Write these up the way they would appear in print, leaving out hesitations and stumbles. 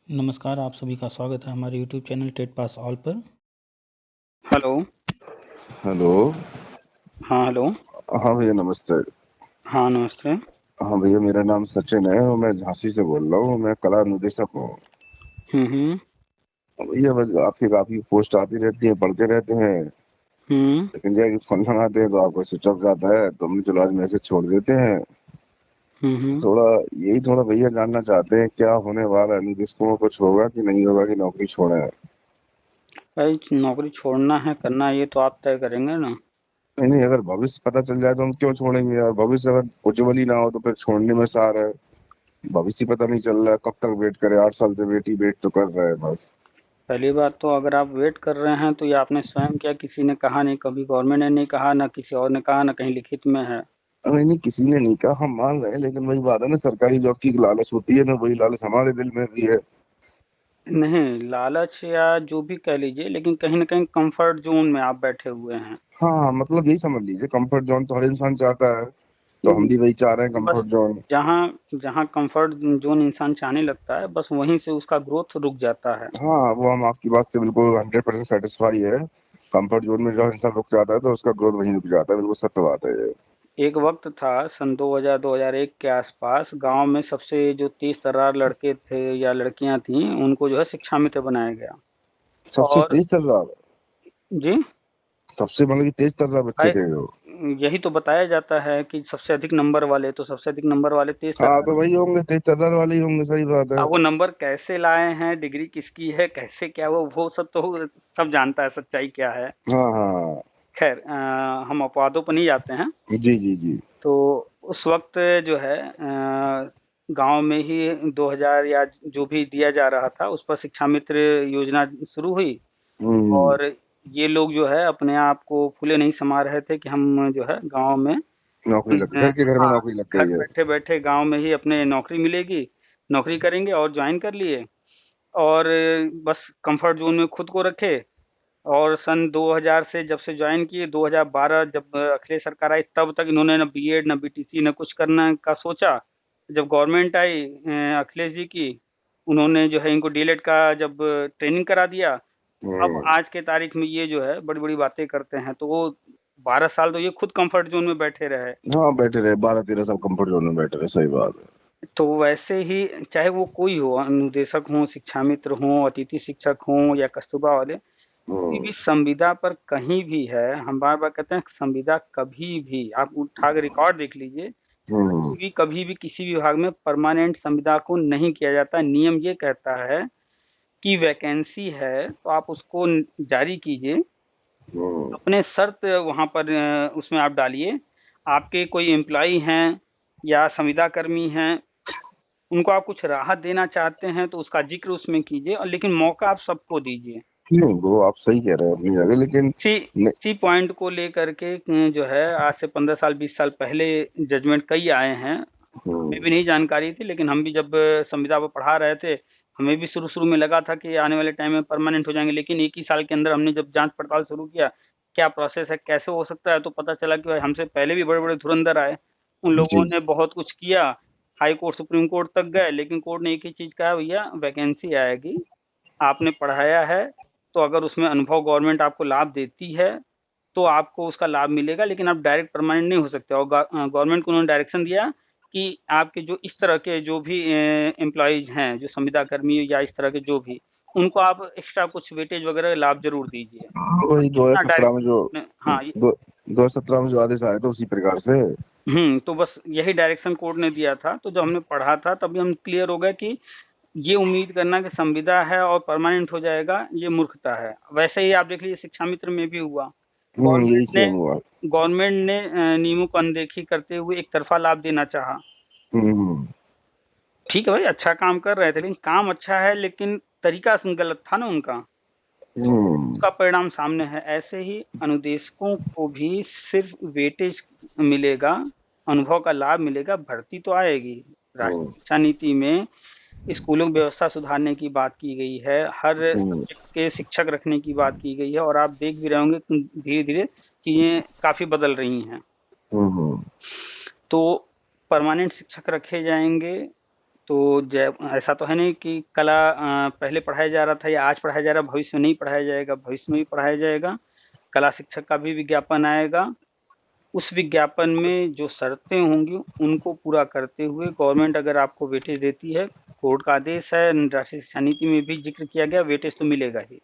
नमस्कार, आप सभी का स्वागत है हमारे YouTube channel TET pass all पर। हेलो। हेलो। हाँ, हेलो। हाँ भैया नमस्ते। हाँ, नमस्ते। हाँ भैया मेरा नाम सचिन है और मैं झांसी से बोल रहा हूँ। मैं कला निर्देशक हूँ। हुँ। भैया बस आपकी काफी पोस्ट आती रहती है, पढ़ते रहते हैं, हुँ। लेकिन जब फोन लगाते हैं तो आपको स्विच ऑफ जाता है, तो हमने चलो आज मैसेज छोड़ देते हैं। हुँ। थोड़ा यही थोड़ा भैया जानना चाहते हैं क्या होने वाला है, निर्देशकों में कुछ होगा कि नहीं होगा कि नौकरी छोड़े। भाई नौकरी छोड़ना है, करना है, ये तो आप तय करेंगे ना। नहीं नहीं, अगर भविष्य पता चल जाए तो हम क्यों छोड़ेंगे यार। भविष्य अगर उज्जवल ही ना हो तो फिर छोड़ने में सार है। भविष्य पता नहीं चल रहा है, कब तक वेट करे। 8 साल से वेट तो कर रहे हैं बस। पहली बात तो अगर आप वेट कर रहे हैं तो ये आपने स्वयं किया, किसी ने कहा नहीं, कभी गवर्नमेंट ने नहीं कहा, ना किसी और ने कहा, ना कहीं लिखित में है। नहीं नहीं, किसी ने नहीं कहा, हम मान रहे हैं, लेकिन वही बात है ना, सरकारी जॉब की एक लालच होती है ना, वही लालच हमारे दिल में भी है। नहीं, लालच या जो भी कह लीजिए, लेकिन कहीं न कहीं कम्फ़र्ट ज़ोन में आप बैठे हुए हैं। हाँ मतलब यही समझ लीजिए, कंफर्ट जोन तो हर इंसान चाहता है, तो हम उम, भी वही चाह रहे हैं, कंफर्ट बस जोन। जहाँ जहाँ कम्फ़र्ट ज़ोन इंसान चाहने लगता है, बस वहीं से उसका ग्रोथ रुक जाता है। हाँ वो हम आपकी बात से बिल्कुल 100% सेटिस्फाई है। कंफर्ट जोन में जब इंसान रुक जाता है तो उसका ग्रोथ वहीं रुक जाता है, बिल्कुल सत्य बात है ये। एक वक्त था सन 2000-2001 के आसपास, गांव में सबसे जो तेज तर्रार लड़के थे या लड़कियां थीं, उनको जो है शिक्षा मित्र बनाया गया। सबसे और तेज तर्रार, जी सबसे मतलब कि तेज तर्रार बच्चे भाई, थे वो। यही तो बताया जाता है कि सबसे अधिक नंबर वाले, तो सबसे अधिक नंबर वाले तेज हाँ तर्रार तो वही होते हैं। होंगे, तेज तर्रार वाले ही होंगे, सही बात है। अब वो नंबर कैसे लाए हैं, डिग्री किसकी है, कैसे क्या, वो सब तो सब जानता है सच्चाई क्या है। हाँ हाँ। खैर, हम अपवादों पर नहीं जाते हैं। जी जी जी। तो उस वक़्त जो है गाँव में ही 2000 या जो भी दिया जा रहा था, उस पर शिक्षा मित्र योजना शुरू हुई। हम्म। और ये लोग जो है अपने आप को फूले नहीं समा रहे थे कि हम जो है गाँव में नौकरी लग घर के घर में हाँ, नौकरी लग घर गई है। बैठे-बैठे गाँव में ही अपने नौकरी मिलेगी, नौकरी करेंगे और जॉइन कर लिए। और बस कम्फ़र्ट ज़ोन में खुद को रखे। और सन 2000 से जब से जॉइन किए, 2012 जब अखिलेश सरकार आई, तब तक इन्होंने ना बीएड, ना बीटीसी, ना कुछ करने का सोचा। जब गवर्नमेंट आई अखिलेश जी की, उन्होंने जो है इनको डीएलएड का जब ट्रेनिंग करा दिया, अब हम्म। आज के तारीख में ये जो है बड़ी-बड़ी बातें करते हैं। तो वो 12 साल तो ये खुद कम्फर्ट ज़ोन में बैठे रहे। हाँ बैठे रहे, 12-13 साल कंफर्ट जोन में बैठे रहे, सही बात है। तो वैसे ही चाहे वो कोई हो, अनुदेशक हों, शिक्षा मित्र हों, अतिथि शिक्षक हों या कस्तूरबा वाले, कोई हम्म। भी संविदा पर कहीं भी है, हम बार-बार कहते हैं संविदा कभी भी आप उठा के रिकॉर्ड देख लीजिए, हम्म। कभी भी किसी भी विभाग में परमानेंट संविदा को नहीं किया जाता। नियम ये कहता है कि वैकेंसी है तो आप उसको जारी कीजिए, हम्म। अपने शर्त वहाँ पर उसमें आप डालिए। आपके कोई एम्प्लॉयी हैं या संविदा कर्मी हैं, उनको आप कुछ राहत देना चाहते हैं तो उसका ज़िक्र उसमें कीजिए, और लेकिन मौका आप सबको दीजिए। नहीं वो आप सही कह रहे हैं अपनी जगह, लेकिन इसी इसी पॉइंट को लेकर के जो है आज से 15 साल 20 साल पहले जजमेंट कई आए हैं। हमें हम्म। भी नहीं जानकारी थी, लेकिन हम भी जब संविदा पर पढ़ा रहे थे, हमें भी शुरू-शुरू में लगा था कि आने वाले टाइम में परमानेंट हो जाएँगे, लेकिन 1 ही साल के अंदर हमने जब जाँच पड़ताल शुरू किया, क्या प्रोसेस है, कैसे हो सकता है, तो पता चला कि भाई हमसे पहले भी बड़े-बड़े धुरंधर आए। उन लोगों जी। ने बहुत कुछ किया, हाई कोर्ट, सुप्रीम कोर्ट तक गए, लेकिन कोर्ट ने एक ही चीज़ कहा, भैया वैकेंसी आएगी, आपने पढ़ाया है, तो अगर उसमें अनुभव गवर्नमेंट आपको लाभ देती है, तो आपको उसका लाभ मिलेगा, लेकिन आप डायरेक्ट परमानेंट नहीं हो सकते। और गवर्नमेंट को उन्होंने डायरेक्शन दिया कि आपके जो इस तरह के जो भी एम्प्लॉइज़ हैं, जो संविदा कर्मी या इस तरह के जो भी, उनको आप एक्स्ट्रा कुछ वेटेज वगैरह लाभ ज़रूर दीजिए। बस वही इतना 2017 में डायरेक्शन जो कोर्ट ने, हाँ, ये 2017 में जो आदेश आए थे उसी प्रकार से। तो बस यही डायरेक्शन कोर्ट ने दिया था। तो जब हमने पढ़ा था तभी हम क्लियर हो गए कि ये उम्मीद करना कि संविदा है और परमानेंट हो जाएगा, ये मूर्खता है। वैसे ही आप देख लीजिए शिक्षा मित्र में भी हुआ। यही गवर्नमेंट ने सेम हुआ। गवर्नमेंट ने नियमों को अनदेखी करते हुए एक तरफ़ा लाभ देना चाहा। हम्म। ठीक है भाई, अच्छा काम कर रहे थे, लेकिन काम अच्छा है, लेकिन तरीका स गलत था ना उनका, तो हम्म। उसका परिणाम सामने है। ऐसे ही अनुदेशकों को भी सिर्फ़ वेटेज मिलेगा, अनुभव का लाभ मिलेगा, भर्ती तो आएगी। राष्ट्रीय हम्म। शिक्षा नीति में स्कूलों की व्यवस्था सुधारने की बात की गई है, हर हम्म। सब्जेक्ट के शिक्षक रखने की बात की गई है, और आप देख भी रहे होंगे कि धीरे-धीरे चीज़ें काफ़ी बदल रही हैं। हम्म। तो परमानेंट शिक्षक रखे जाएँगे, तो ऐसा तो है नहीं कि कला पहले पढ़ाया जा रहा था या आज पढ़ाया जा रहा है, भविष्य में नहीं पढ़ाया जाएगा, भविष्य में भी पढ़ाया जाएगा। कला शिक्षक का भी विज्ञापन आएगा। उस विज्ञापन में जो शर्तें होंगी उनको पूरा करते हुए गवर्नमेंट अगर आपको वेटेज देती है, कोर्ट का आदेश है, राष्ट्रीय शिक्षा नीति में भी जिक्र किया गया, वेटेज तो मिलेगा ही।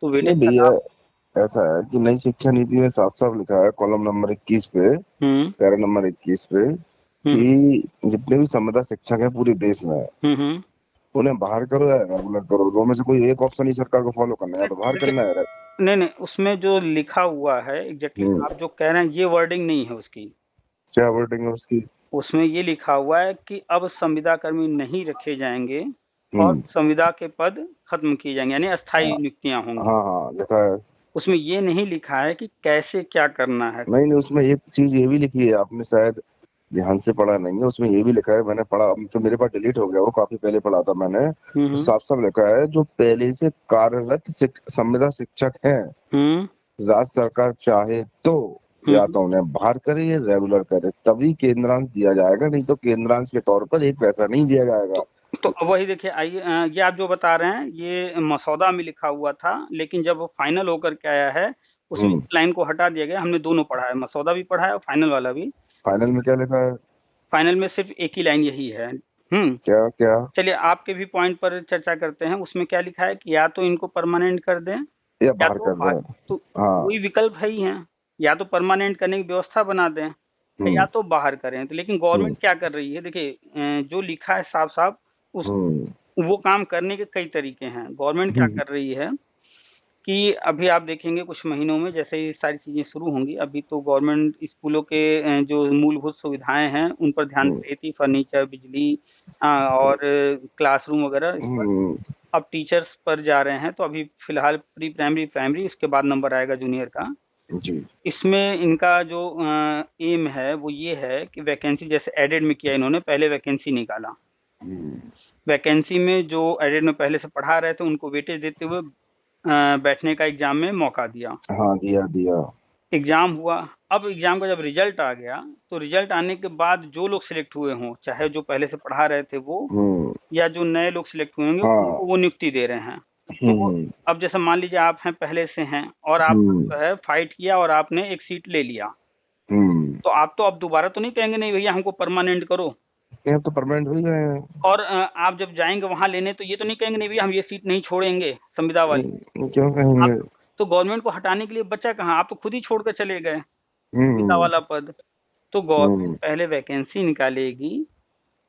तो वेटेज नहीं का भैया, लाभ। ऐसा है कि नई शिक्षा नीति में साफ साफ लिखा है कॉलम नंबर 21 पे, हम्म पैरा नंबर 21 पे, हम्म कि जितने भी संविदा शिक्षक है पूरे देश में, हम्म। उन्हें बाहर करो या रेगुलर करो, दो में से कोई एक ऑप्शन ही सरकार को फॉलो करना है, या तो बाहर देखिए, करना है। नहीं नहीं, उसमें जो लिखा हुआ है एग्जैक्टली हम्म, आप जो कह रहे हैं ये वर्डिंग नहीं है उसकी। क्या वर्डिंग है उसकी? उसमें ये लिखा हुआ है कि अब संविदा कर्मी नहीं रखे जाएंगे और हम्म। संविदा के पद खत्म किए जाएंगे, यानी अस्थायी हाँ नियुक्तियां होंगी। हाँ हाँ, लिखा है। उसमें ये नहीं लिखा है कि कैसे क्या करना है। नहीं नहीं, उसमें एक चीज ये भी लिखी है, आपने शायद ध्यान से पढ़ा नहीं है, उसमें ये भी लिखा है, मैंने पढ़ा, अब तो मेरे पास डिलीट हो गया, वो काफी पहले पढ़ा था मैंने, तो हम्म साफ साफ लिखा है जो पहले से कार्यरत संविदा शिक्षक हैं, हम्म राज्य सरकार चाहे तो या हम्म। तो उन्हें बाहर करे या रेगुलर करे, तभी केंद्रांश दिया जाएगा, नहीं तो केंद्रांश के तौर पर एक पैसा नहीं दिया जाएगा। तो अब वही देखिए, आइए ये आप जो बता रहे हैं ये मसौदा में लिखा हुआ था, लेकिन जब वो फाइनल होकर के आया है उसमें हम्म। इस लाइन को हटा दिया गया। हमने दोनों पढ़ा है, मसौदा भी पढ़ा है और फाइनल वाला भी। फाइनल में क्या लिखा है? फाइनल में सिर्फ एक ही लाइन यही है। क्या क्या? चलिए आपके भी पॉइंट पर चर्चा करते हैं। उसमें क्या लिखा है कि या तो इनको परमानेंट कर दें या या बाहर तो कर दें। तो हाँ। वही विकल्प है ही है, या तो परमानेंट करने की व्यवस्था बना दें या हम्म तो बाहर करें। तो लेकिन हम्म गवर्नमेंट क्या कर रही है, देखिए जो लिखा है साफ साफ उस हम्म वो काम करने के कई तरीके हैं। गवर्नमेंट क्या हम्म कर रही है कि अभी आप देखेंगे कुछ महीनों में जैसे ये सारी चीज़ें शुरू होंगी, अभी तो गवर्नमेंट स्कूलों के जो मूलभूत सुविधाएं हैं उन पर ध्यान हम्म दे रही थी, फर्नीचर, बिजली और क्लासरूम वगैरह इस पर। हम्म, अब टीचर्स पर जा रहे हैं, तो अभी फिलहाल प्री प्राइमरी, प्राइमरी, उसके बाद नंबर आएगा जूनियर का। जी। इसमें इनका जो एम है वो ये है कि वैकेंसी जैसे एडेड में किया इन्होंने, पहले वैकेंसी निकाला। हम्म, वैकेंसी में जो एडेड में पहले से पढ़ा रहे थे उनको वेटेज देते हुए बैठने का एग्जाम में मौका दिया। हाँ दिया दिया। एग्जाम हुआ। अब एग्जाम का जब रिजल्ट आ गया तो रिजल्ट आने के बाद जो लोग सिलेक्ट हुए हों, चाहे जो पहले से पढ़ा रहे थे वो हम्म। या जो नए लोग सिलेक्ट हुए होंगे, हाँ। उनको वो नियुक्ति दे रहे हैं। तो वो हम्म अब जैसे मान लीजिए आप हैं, पहले से हैं और आप हम्म जो है फाइट किया और आपने एक सीट ले लिया, हम्म। तो आप तो अब दोबारा तो नहीं कहेंगे नहीं भैया हमको परमानेंट करो। ये तो परमानेंट हो ही गए हैं। और आप जब जाएंगे वहां लेने तो ये तो नहीं कहेंगे नहीं भैया हम ये सीट नहीं छोड़ेंगे संविदा वाली। क्यों कहेंगे? आप तो गवर्नमेंट को हटाने के लिए बचा कहाँ, आप तो खुद ही छोड़ कर चले गए संविदा हम्म वाला पद। तो गवर्नमेंट हम्म पहले वैकेंसी निकालेगी,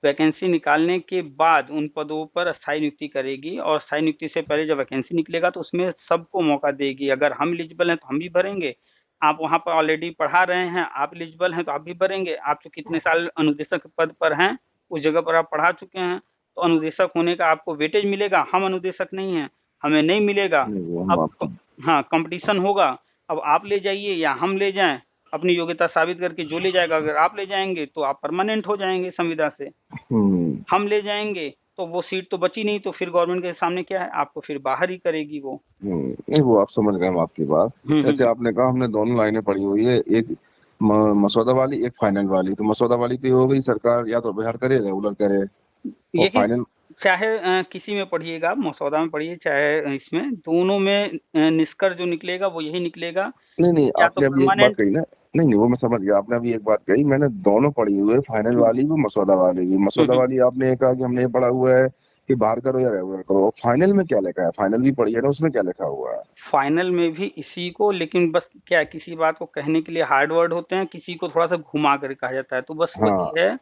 वैकेंसी निकालने के बाद उन पदों पर अस्थायी नियुक्ति करेगी, और अस्थायी नियुक्ति से पहले जब वैकेंसी निकलेगा तो उसमें सबको मौका देगी। अगर हम एलिजिबल हैं तो हम भी भरेंगे, आप वहाँ पर ऑलरेडी पढ़ा रहे हैं, आप एलिजिबल हैं तो आप भी भरेंगे। आप जो कितने साल अनुदेशक पद पर हैं, उस जगह पर आप पढ़ा चुके हैं, तो अनुदेशक होने का आपको वेटेज मिलेगा। हम अनुदेशक नहीं हैं, हमें नहीं मिलेगा। नहीं, वो हम अब आपको। हाँ, कंपटीशन होगा। अब आप ले जाइए या हम ले जाएं, अपनी योग्यता साबित करके जो ले जाएगा, अगर आप ले जाएंगे तो आप परमानेंट हो जाएंगे संविदा से। हम्म हम ले जाएंगे तो वो सीट तो बची नहीं, तो फिर गवर्नमेंट के सामने क्या है, आपको फिर बाहर ही करेगी वो। नहीं, वो आप समझ गए हम आपकी बात। जैसे हम्म। आपने कहा हमने दोनों लाइनें पढ़ी हुई है, एक मसौदा वाली, एक फाइनल वाली, तो मसौदा वाली तो ये हो गई सरकार या तो बिहार करे रेगुलर करे, और यही, फाइनल। चाहे किसी में पढ़िएगा, मसौदा में पढ़िए चाहे इसमें, दोनों में निष्कर्ष जो निकलेगा वो यही निकलेगा, नहीं नहीं, या तो आपने अभी एक बात परमानेंट। कही ना। नहीं नहीं, वो मैं समझ गया, आपने अभी एक बात कही, मैंने दोनों पढ़ी हुई है, फाइनल वाली भी मसौदा वाली भी। मसौदा हम्म। वाली आपने ये कहा कि हमने ये पढ़ा हुआ है कि बाहर करो या रेगुलर करो, और फाइनल में क्या लिखा है? फाइनल भी पढ़ी है ना, उसमें क्या लिखा हुआ है? फाइनल में भी इसी को, लेकिन बस क्या है, किसी बात को कहने के लिए हार्ड वर्ड होते हैं, किसी को थोड़ा सा घुमा कर कहा जाता है, तो बस वही हाँ। है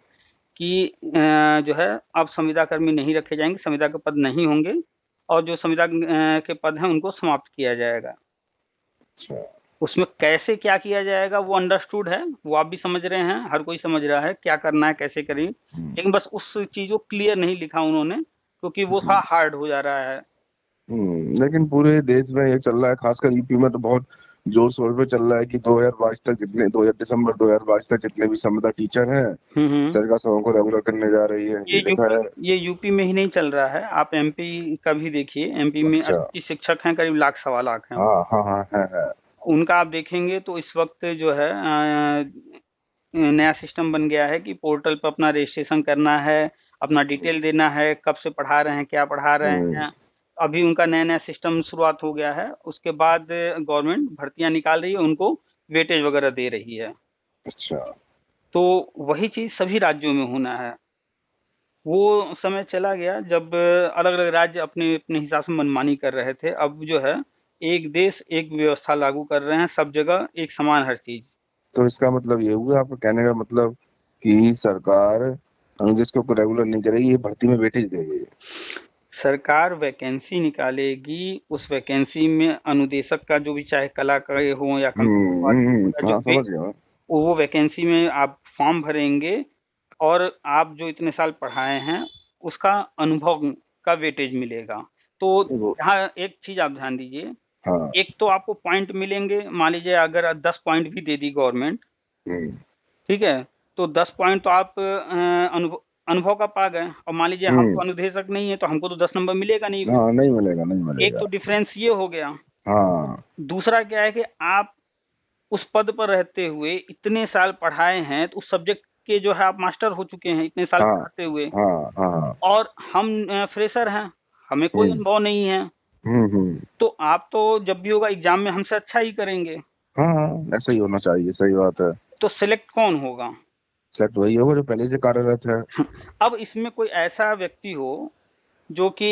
कि जो है अब संविदा कर्मी नहीं रखे जाएंगे, संविदा के पद नहीं होंगे, और जो संविदा के पद हैं उनको समाप्त किया जाएगा। अच्छा। उसमें कैसे क्या किया जाएगा वो अंडरस्टूड है, वो आप भी समझ रहे हैं, हर कोई समझ रहा है क्या करना है कैसे करें, हम्म लेकिन बस उस चीज को क्लियर नहीं लिखा उन्होंने, क्योंकि वो थोड़ा हम्म हार्ड हो जा रहा है। लेकिन पूरे देश में ये चल रहा है, खासकर यूपी में तो बहुत जोर शोर पे चल रहा है कि 2022 तक जितने 2000 दिसंबर 2022 तक जितने भी संविदा टीचर हैं, हम्म। सरकार सबों को रेगुलर करने जा रही है, ये ये लिखा यूपी है। ये यूपी में ही नहीं चल रहा है, आप एमपी का भी देखिए। एमपी में अच्छा। 38 शिक्षक हैं, करीब लाख सवा लाख हैं वो। हाँ हाँ हाँ, है। उनका आप देखेंगे तो इस वक्त जो है नया सिस्टम बन गया है कि पोर्टल पर अपना रजिस्ट्रेशन करना है, अपना डिटेल देना है, कब से पढ़ा रहे हैं, क्या पढ़ा रहे हम्म, हैं। अभी उनका नया-नया सिस्टम शुरुआत हो गया है, उसके बाद गवर्नमेंट भर्तियाँ निकाल रही है, उनको वेटेज वगैरह दे रही है। अच्छा। तो वही चीज़ सभी राज्यों में होना है। वो समय चला गया जब अलग-अलग राज्य अपने-अपने हिसाब से मनमानी कर रहे थे। अब जो है, एक देश, एक व्यवस्था लागू कर रहे हैं, सब जगह एक समान हर चीज़। तो इसका मतलब ये हुआ आपका कहने का मतलब कि सरकार जिसको को रेगुलर नहीं करेगी, ये भर्ती में वेटेज देगी। सरकार वैकेंसी निकालेगी, उस वैकेंसी में अनुदेशक का जो भी चाहे कला के हों या कंप्यूटर वाले हों या जो हाँ भी, समझ गया मैं। वो वैकेंसी में आप फॉर्म भरेंगे और आप जो इतने साल पढ़ाए हैं, उसका अनुभव का वेटेज मिलेगा। तो वो यहाँ एक चीज़ आप ध्यान दीजिए, हाँ। एक तो आपको पॉइंट मिलेंगे, मान लीजिए अगर 10 पॉइंट भी दे दी गवर्नमेंट, हम्म, ठीक है? तो 10 पॉइंट तो आप अनुभव का पा गए, और मान लीजिए हम हम्म, तो अनुदेशक नहीं है, तो हमको तो 10 नंबर मिलेगा नहीं फिर। हाँ नहीं मिलेगा, नहीं एक मिलेगा। तो डिफरेंस ये हो गया। हाँ। दूसरा क्या है कि आप उस पद पर रहते हुए इतने साल पढ़ाए हैं, तो उस सब्जेक्ट के जो है आप मास्टर हो चुके हैं इतने साल हाँ। पढ़ाते हुए। हाँ। हाँ। और हम फ्रेशर हैं, हमें कोई हम्म। अनुभव नहीं है। हम्म। तो आप तो जब भी होगा एग्जाम में हमसे अच्छा ही करेंगे। हाँ हाँ, ऐसा ही होना चाहिए, सही बात है। तो सिलेक्ट कौन होगा? सेट वही होगा जो पहले से कार्यरत है। अब इसमें कोई ऐसा व्यक्ति हो जो कि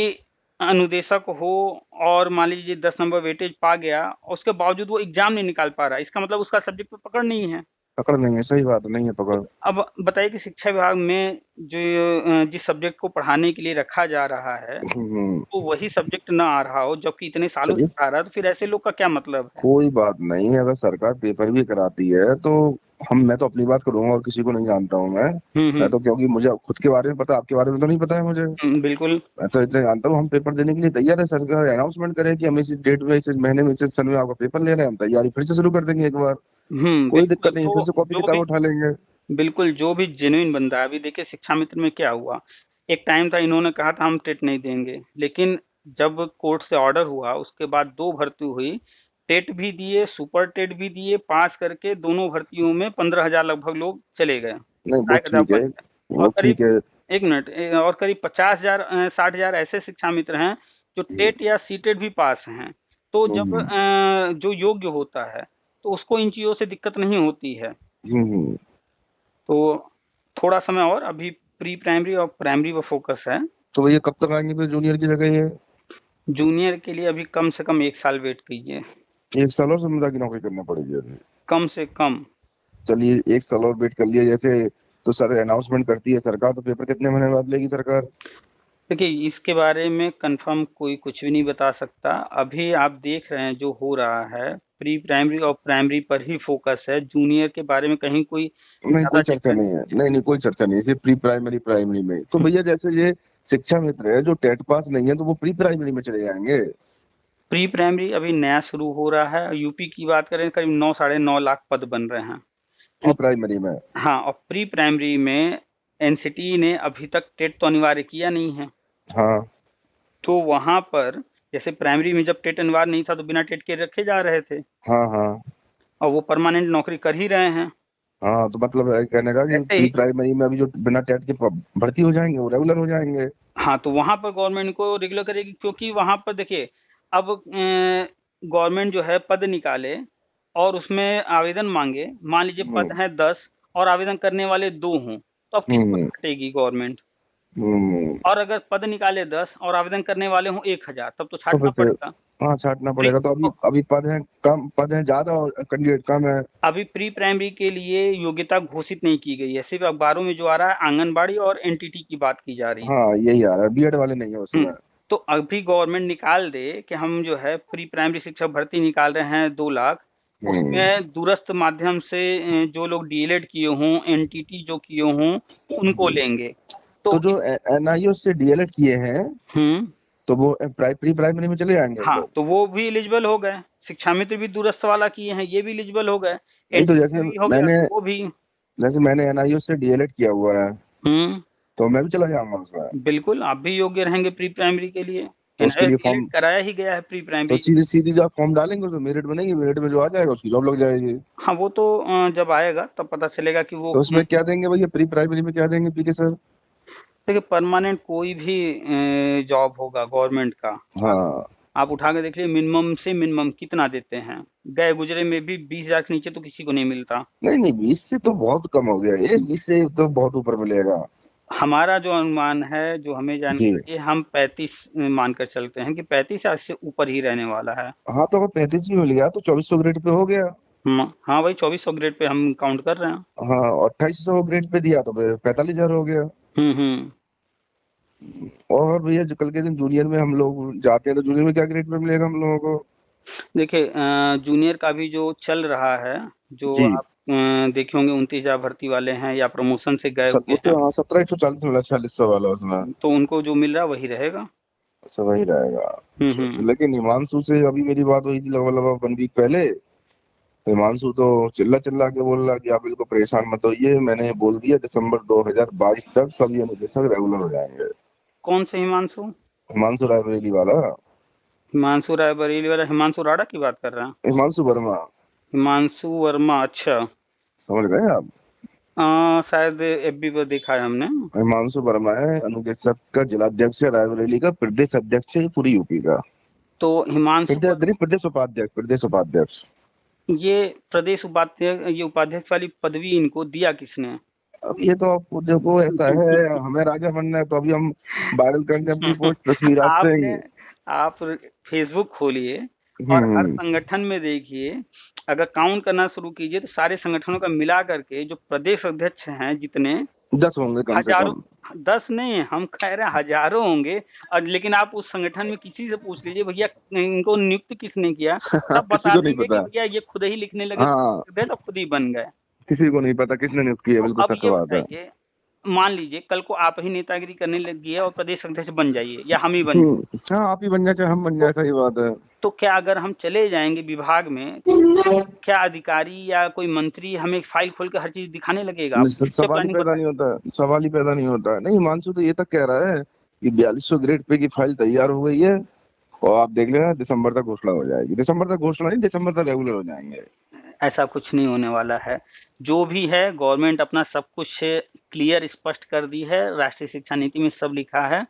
अनुदेशक हो, और मान लीजिए 10 नंबर वेटेज पा गया, और उसके बावजूद वो एग्जाम नहीं निकाल पा रहा है, इसका मतलब उसका सब्जेक्ट पे पकड़ नहीं है। पकड़ नहीं है, सही बात, नहीं है तो पकड़। अब बताइए कि शिक्षा विभाग में जो जिस सब्जेक्ट को पढ़ाने के लिए रखा जा रहा है, हम्म। तो वही सब्जेक्ट ना आ रहा हो, जबकि इतने सालों से चलिए, पढ़ा रहा है, तो फिर ऐसे लोग का क्या मतलब है? कोई बात नहीं है, अगर सरकार पेपर भी कराती है तो मैं तो अपनी बात करूंगा और किसी को नहीं जानता हूँ मैं। मैं हम्म। तो क्योंकि मुझे खुद के बारे में पता, आपके बारे में तो नहीं पता है मुझे। बिल्कुल। मैं तो इतना जानता हूँ, हम पेपर देने के लिए तैयार है। सरकार अनाउंसमेंट करे कि हम इस डेट में, इस महीने में, इस सन में आपका पेपर ले रहे हैं, हम तैयारी फिर से शुरू कर देंगे एक बार। कोई दिक्कत बिल्कुल। नहीं, फिर तो से कॉपी जो किताब भी, उठा लेंगे। बिल्कुल जो भी जेन्युइन बंदा है, अभी देखिए शिक्षा मित्र में क्या हुआ, एक टाइम था इन्होंने कहा था हम टेट नहीं देंगे, लेकिन जब कोर्ट से ऑर्डर हुआ उसके बाद 2 भर्ती हुई, टेट भी दिए, सुपर टेट भी दिए, पास करके दोनों भर्तियों में 15,000 लगभग लोग चले गए, नहीं वो सहायक ठीक अध्यापक है, बन गए। और वो करीब, ठीक है। 1 मिनट, और करीब 50,000 60,000 ऐसे शिक्षा मित्र हैं जो हम्म। टेट या सीटेट भी पास हैं। तो जब हम्म। जो योग्य होता है, तो उसको इन चीज़ों से दिक्कत नहीं होती है। हम्म। तो थोड़ा समय और, अभी प्री प्राइमरी और प्राइमरी पर फोकस है। तो भैया कब तक आएंगे फिर जूनियर की जगह ये? जूनियर के लिए अभी कम से कम 1 साल वेट कीजिए, 1 साल और संविदा की नौकरी करना पड़ेगी अभी? कम से कम। चलिए 1 साल और वेट कर लिया जैसे, तो सर अनाउंसमेंट करती है सरकार, तो पेपर कितने महीने बाद लेगी सरकार? देखिए, इसके बारे में कन्फर्म कोई कुछ भी नहीं बता सकता। अभी आप देख रहे हैं जो हो रहा है, प्री प्राइमरी और प्राइमरी पर ही फोकस है, जूनियर के बारे में कहीं कोई नहीं ज़्यादा कोई चर्चा डिफरेंस नहीं है, नहीं नहीं नहीं कोई चर्चा नहीं है, सिर्फ प्री प्राइमरी प्राइमरी में। तो भैया जैसे ये शिक्षा मित्र है जो टेट पास नहीं है, तो वो प्री प्राइमरी में चले जाएंगे? प्री प्राइमरी अभी नया शुरू हो रहा है, यूपी की बात करें करीब 9 साढ़े 9 लाख पद बन रहे हैं। प्री और प्राइमरी में? हाँ, और प्री प्राइमरी में एनसीटी ने अभी तक टेट तो अनिवार्य किया नहीं है। हाँ। तो वहाँ पर जैसे प्राइमरी में जब टेट अनिवार्य नहीं था तो बिना टेट के रखे जा रहे थे, हाँ। हाँ। और वो परमानेंट नौकरी कर ही रहे हैं। हाँ तो मतलब है कहने का कि ऐसे प्री ही, प्राइमरी में अभी जो बिना टेट के भर्ती हो जाएंगे वो रेगुलर हो जाएंगे। हाँ, तो वहाँ पर गवर्नमेंट को रेगुलर करेगी, क्योंकि वहाँ पर देखिए, अब गवर्नमेंट जो है पद निकाले और उसमें आवेदन मांगे, मान लीजिए हम्म। पद हैं 10 और आवेदन करने वाले 2 हों, तो अब किसको हम्म। छांटेगी गवर्नमेंट? हम्म। और अगर पद निकाले 10 और आवेदन करने वाले हों 1,000, तब तो तो छांटना फिर पड़ेगा। हाँ छांटना प्री पड़ेगा। तो अभी अभी पद हैं कम, पद हैं ज्यादा और कैंडिडेट कम है। अभी प्री प्राइमरी के लिए योग्यता घोषित नहीं की गई है, सिर्फ अखबारों में जो आ रहा है आंगनबाड़ी और एनटीटी की बात की जा रही है। हाँ यही आ रहा है, बीएड वाले नहीं है उसमें। तो अभी गवर्नमेंट निकाल दे कि हम जो है प्री प्राइमरी शिक्षक भर्ती निकाल रहे हैं 2 लाख, हम्म। उसमें दूरस्थ माध्यम से जो लोग डीएलएड किए हों, एनटीटी जो किए हों, उनको लेंगे। तो तो जो इस एनआईओ से डीएलएड किए हैं, हुँ, तो वो प्री प्राइमरी में चले जाएंगे वो हाँ, लोग? तो वो भी एलिजिबल हो गए। शिक्षा मित्र भी दूरस्थ वाला किए हैं, ये भी एलिजिबल हो गए। नहीं तो एनटीटी भी हो गया, तो वो भी। जैसे मैंने एनआईओ से डीएलएड किया हुआ है, हुँ। तो मैं भी चला जाऊंगा उसमें? बिल्कुल, आप भी योग्य रहेंगे प्री प्राइमरी के लिए। तो उसके लिए डीएलएड फॉर्म, कराया ही गया है प्री तो प्राइमरी। सीधी सीधी जो आप फॉर्म डालेंगे उसमें मेरिट बनेगी, मेरिट में जो आ जाएगा उसकी जॉब लग जाएगी। हाँ, वो तो जब आएगा तब पता चलेगा कि वो तो उसमें क्या देंगे भैया, प्री प्राइमरी में क्या देंगे पीके सर? देखिए परमानेंट कोई भी जॉब होगा गवर्नमेंट का, हाँ आप उठा के देख लीजिए मिनिमम से मिनिमम कितना देते हैं। गए गुजरे में भी 20,000 के नीचे तो किसी को नहीं मिलता। नहीं नहीं, 20 से तो बहुत कम हो गया ये, 20 से तो बहुत ऊपर मिलेगा। हमारा जो अनुमान है, जो हमें जी। जानकारी है, हम 35 मानकर चलते हैं कि 35 या इससे ऊपर ही रहने वाला है। हाँ तो अगर 35 भी मिल गया तो 2400 ग्रेड पे हो गया। हाँ भाई 2400 ग्रेड पे हम काउंट कर रहे हैं। हाँ, और 2800 ग्रेड पे दिया तो 45,000 हो गया। हम्म। और भैया जो कल के दिन जूनियर में हम लोग जाते हैं तो जूनियर में क्या ग्रेड पे मिलेगा हम लोगों को? देखिए जूनियर का भी जो चल रहा है, जो जी। आप देखे होंगे 29,000 भर्ती वाले हैं या प्रमोशन से गए वो हुए तो हैं, हाँ 1740 मिला, 4600 वाला उसमें। तो उनको जो मिल रहा है वही रहेगा। अच्छा वही रहेगा। अच्छा अच्छा। हम्म। लेकिन हिमांशु से अभी मेरी बात हुई थी लगभग लगभग 1 वीक पहले। तो हिमांशु तो चिल्ला चिल्ला के बोल रहा कि आप बिल्कुल परेशान मत होइए, मैंने बोल दिया दिसंबर 2022 तक सभी अनुदेशक रेगुलर हो जाएंगे। कौन से हिमांशु? हिमांशु रायबरेली वाला। हिमांशु राय बरेली वाला हिमांशु राणा की बात कर रहे हैं? हिमांशु वर्मा। हिमांशु वर्मा, अच्छा। समझ गए आप? शायद एफबी पर देखा है हमने। हिमांशु वर्मा है अनुदेशक का जिलाध्यक्ष है, रायबरेली का प्रदेश अध्यक्ष है पूरी यूपी का। तो हिमांशु प्रदेश नहीं, प्रदेश उपाध्यक्ष, प्रदेश उपाध्यक्ष। ये प्रदेश उपाध्यक्ष, ये उपाध्यक्ष वाली पदवी इनको दिया किसने? अब ये तो आपको देखो ऐसा है, हमें राजा बनना है तो अभी हम वायरल कर दें अपनी पोस्ट पृथ्वीराज आपने सिंह। आप फेसबुक खोलिए और हर हम्म। संगठन में देखिए, अगर काउंट करना शुरू कीजिए तो सारे संगठनों का मिला करके जो प्रदेश अध्यक्ष हैं जितने, 10 होंगे कम से हजारों, कम। 10 नहीं हम कह रहे हैं हजारों होंगे। और लेकिन आप उस संगठन में किसी से पूछ लीजिए भैया इनको नियुक्त किसने किया, सब किसी बता को नहीं देंगे कि पता। भैया ये खुद ही लिखने लगे हाँ, प्रदेश अध्यक्ष और खुद ही बन गए। किसी को नहीं पता किसने नियुक्त किया, तो बिल्कुल अब सच ये बात है। बताइए, मान लीजिए कल को आप ही नेतागिरी करने लगी है और प्रदेश अध्यक्ष बन जाइए या हम ही बन जाए, हाँ, आप ही बन जाए चाहे हम बन तो जाए, सही बात है। तो क्या अगर हम चले जाएंगे विभाग में, तो क्या अधिकारी या कोई मंत्री हमें फाइल खोल के हर चीज दिखाने लगेगा? आप फ्यूचर सवाल ही प्लानिंग पैदा बताइए। नहीं होता है, सवाल ही पैदा नहीं होता है। नहीं, हिमांशु तो ये तक कह रहा है कि 4200 ग्रेड पे की फाइल तैयार हो गई है और आप देख लेना दिसंबर तक घोषणा हो जाएगी। दिसंबर तक घोषणा नहीं, दिसंबर तक रेगुलर हो जाएंगे। ऐसा कुछ नहीं होने वाला है। जो भी है गवर्नमेंट अपना सब कुछ क्लियर स्पष्ट कर दी है, राष्ट्रीय शिक्षा नीति में सब लिखा है।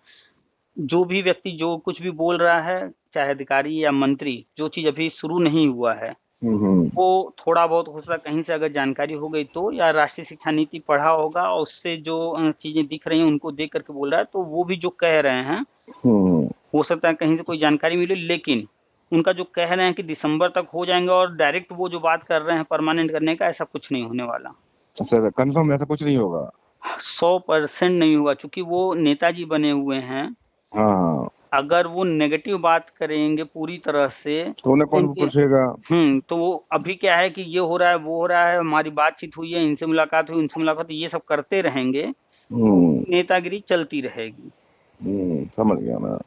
जो भी व्यक्ति जो कुछ भी बोल रहा है, चाहे अधिकारी या मंत्री, जो चीज अभी शुरू नहीं हुआ है, हम्म। वो थोड़ा बहुत हो सकता है कहीं से अगर जानकारी हो गई तो, या राष्ट्रीय शिक्षा नीति पढ़ा होगा और उससे जो चीजें दिख रही हैं उनको देख करके बोल रहा है, तो वो भी जो कह रहे हैं, हम्म। हो सकता है कहीं से कोई जानकारी मिले। लेकिन उनका जो कह रहे हैं कि दिसंबर तक हो जाएंगे और डायरेक्ट वो जो बात कर रहे हैं परमानेंट करने का, ऐसा कुछ नहीं होने वाला। अच्छा, कंफर्म ऐसा कुछ नहीं होगा? 100% नहीं हुआ, चूंकि वो नेताजी बने हुए हैं। हाँ, अगर वो नेगेटिव बात करेंगे पूरी तरह से तो उन्हें तो कौन उनके, पूछेगा? तो वो अभी क्या है कि ये हो रहा है वो हो रहा है, हमारी बातचीत हुई है, इनसे मुलाकात हुई, उनसे मुलाकात हुई, ये सब करते रहेंगे तो हम्म। नेतागिरी चलती रहेगी। समझ गया मैं।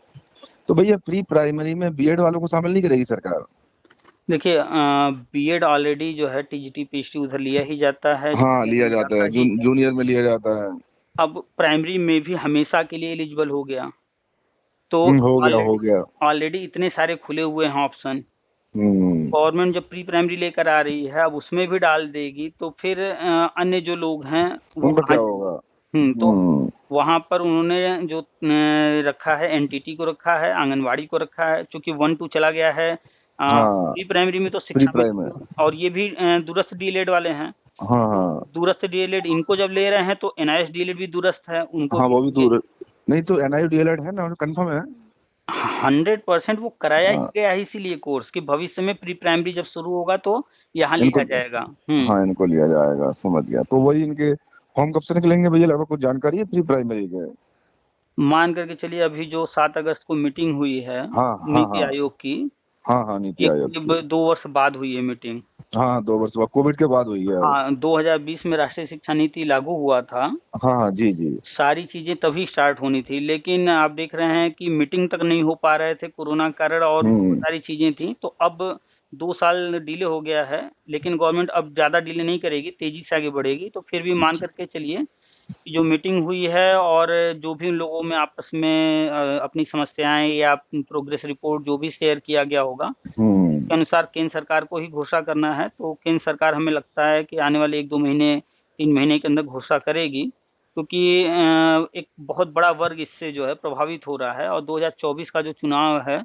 तो भैया प्री प्राइमरी में बीएड वालों को शामिल नहीं करेगी सरकार? देखिए बीएड ऑलरेडी जो है टीजीटी पीएचडी उधर लिया ही जाता है, हाँ, जूनियर लिया में जाता जाता है, ही है। जूनियर में लिया जाता है। अब प्राइमरी में भी हमेशा के लिए एलिजिबल हो गया, तो हो गया, हो ऑलरेडी गया। ऑलरेडी इतने सारे खुले हुए हैं ऑप्शन। हम्म। गवर्नमेंट जब प्री प्राइमरी लेकर आ रही है, अब उसमें भी डाल देगी तो फिर अन्य जो लोग हैं वो उनका कहाँ क्या जाएंगे? होगा? तो हम्म। वहां पर उन्होंने जो रखा है, एनटीटी को रखा है, आंगनवाड़ी को रखा है, चूंकि 1-2 चला गया है। हाँ, प्री प्राइमरी में तो प्री शिक्षा प्राइमरी। मित्र और ये भी दूरस्थ डीएलएड वाले हैं। हाँ तो हाँ। दूरस्थ डीएलएड इनको जब ले रहे हैं तो एनआईएस डीएलएड भी दूरस्थ है, उनको हाँ, भी वो भी ये दूर। नहीं तो एनआईयू डीएलएड है ना, कंफर्म है? 100% वो कराया ही हाँ। गया है इसीलिए कोर्स कि भविष्य में प्री प्राइमरी जब शुरू होगा तो यहाँ इनको, लिया जाएगा। हाँ इनको लिया जाएगा, समझ गया। तो वही इनके फॉर्म कब से निकलेंगे भैया, लगभग कुछ जानकारी है प्री प्राइमरी के? मान करके चलिए अभी जो 7 अगस्त को मीटिंग हुई है हाँ हाँ नीति हाँ। आयोग की, हाँ हाँ, नीति ये आयोग करीब की। 2 वर्ष बाद हुई है मीटिंग। हाँ, 2 वर्ष बाद, कोविड के बाद हुई है। हाँ 2020 में राष्ट्रीय शिक्षा नीति लागू हुआ था, हाँ हाँ, जी जी। सारी चीजें तभी स्टार्ट होनी थी, लेकिन आप देख रहे हैं कि मीटिंग तक नहीं हो पा रहे थे कोरोना के कारण और बहुत हम्म। सारी चीजें थी, तो अब 2 साल डिले हो गया है। लेकिन गवर्नमेंट अब ज्यादा डिले नहीं करेगी, तेजी से आगे बढ़ेगी। तो फिर भी मान करके चलिए कि जो मीटिंग हुई है और जो भी उन लोगों में आपस में अपनी समस्याएं या प्रोग्रेस रिपोर्ट जो भी शेयर किया गया होगा, हम्म। इसके अनुसार केंद्र सरकार को ही घोषणा करना है। तो केंद्र सरकार हमें लगता है कि आने वाले 1-2 महीने 3 महीने के अंदर घोषणा करेगी। क्योंकि एक बहुत बड़ा वर्ग इससे जो है प्रभावित हो रहा है और 2024 का जो चुनाव है,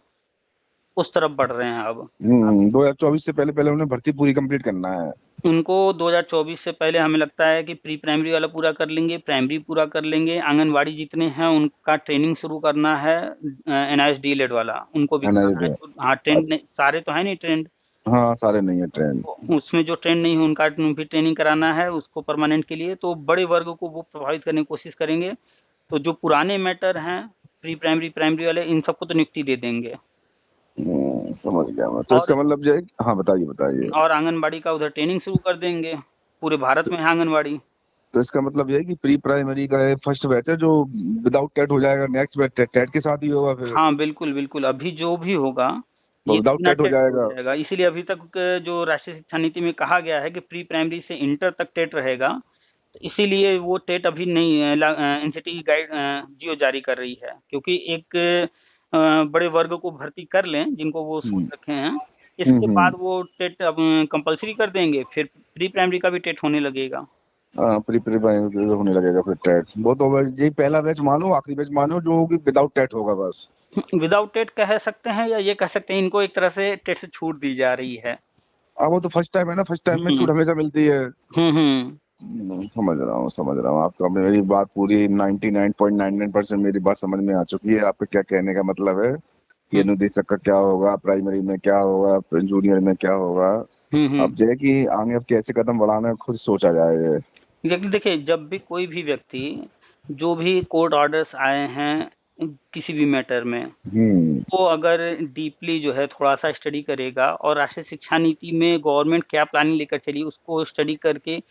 उस तरफ बढ़ रहे हैं अब। 2024 से पहले पहले उन्हें भर्ती पूरी कंप्लीट करना है। उनको 2024 से पहले हमें लगता है कि प्री प्राइमरी वाला पूरा कर लेंगे, प्राइमरी पूरा कर लेंगे, आंगनवाड़ी जितने हैं उनका ट्रेनिंग शुरू करना है, एनआईएस डीएलएड वाला उनको भी कराना है। जो हाँ ट्रेंड नहीं, सारे तो है नहीं ट्रेंड, हाँ सारे नहीं है ट्रेंड। उसमें जो ट्रेंड नहीं है उनका भी ट्रेनिंग कराना है उसको परमानेंट के लिए, तो बड़े वर्ग को वो प्रभावित करने की कोशिश करेंगे। तो जो पुराने मैटर हैं प्री प्राइमरी प्राइमरी वाले, इन सबको तो नियुक्ति दे देंगे। समझ गया मैं। तो इसका मतलब जो है, हाँ बताइए बताइए। और आंगनबाड़ी का उधर ट्रेनिंग शुरू कर देंगे, पूरे भारत में है आंगनबाड़ी। तो इसका मतलब ये है कि प्री प्राइमरी का फर्स्ट बैच है जो विदाउट टेट हो जाएगा, नेक्स्ट बैच टेट के साथ ही होगा फिर। हाँ बिल्कुल बिल्कुल, अभी जो भी होगा वो ये विदाउट बिना टेट हो टेट के हो जाएगा। जाएगा। इसीलिए अभी तक जो राष्ट्रीय शिक्षा नीति में कहा गया है कि प्री प्राइमरी से इंटर तक टेट रहेगा, तो इसीलिए वो टेट अभी नहीं एनसीटी गाइड जियो जारी कर रही है, क्योंकि एक बड़े वर्ग को भर्ती कर लें जिनको वो सोच रखे हैं, इसके बाद वो टेट अब कंपलसरी कर देंगे, फिर प्री प्राइमरी का भी टेट होने लगेगा। हाँ प्री प्राइमरी होने लगेगा फिर टेट। वो तो ये पहला बैच मानो, आखिरी बैच मानो जो कि विदाउट टेट होगा बस। विदाउट टेट कह सकते हैं या ये कह सकते हैं इनको एक तरह से टेट से छूट दी जा रही है। अब वो तो फर्स्ट टाइम है ना, फर्स्ट टाइम में हम्म छूट हमेशा मिलती है। हम्म। समझ रहा हूँ समझ रहा हूँ। आपका मेरी बात पूरी 99.99% मेरी बात समझ में आ चुकी है। आपके क्या कहने का मतलब है कि हम्म अनुदेशक का क्या होगा, प्राइमरी में क्या होगा, जूनियर में क्या होगा। अब जो है कि आगे अब कैसे कदम बढ़ाना है खुद सोचा जाए। लेकिन देखिए, जब भी कोई भी व्यक्ति, जो भी कोर्ट ऑर्डर्स आए हैं किसी भी मैटर में, हम्म वो अगर डीपली जो है थोड़ा सा स्टडी करेगा और राष्ट्रीय शिक्षा नीति में गवर्नमेंट क्या प्लानिंग लेकर चली उसको स्टडी करके,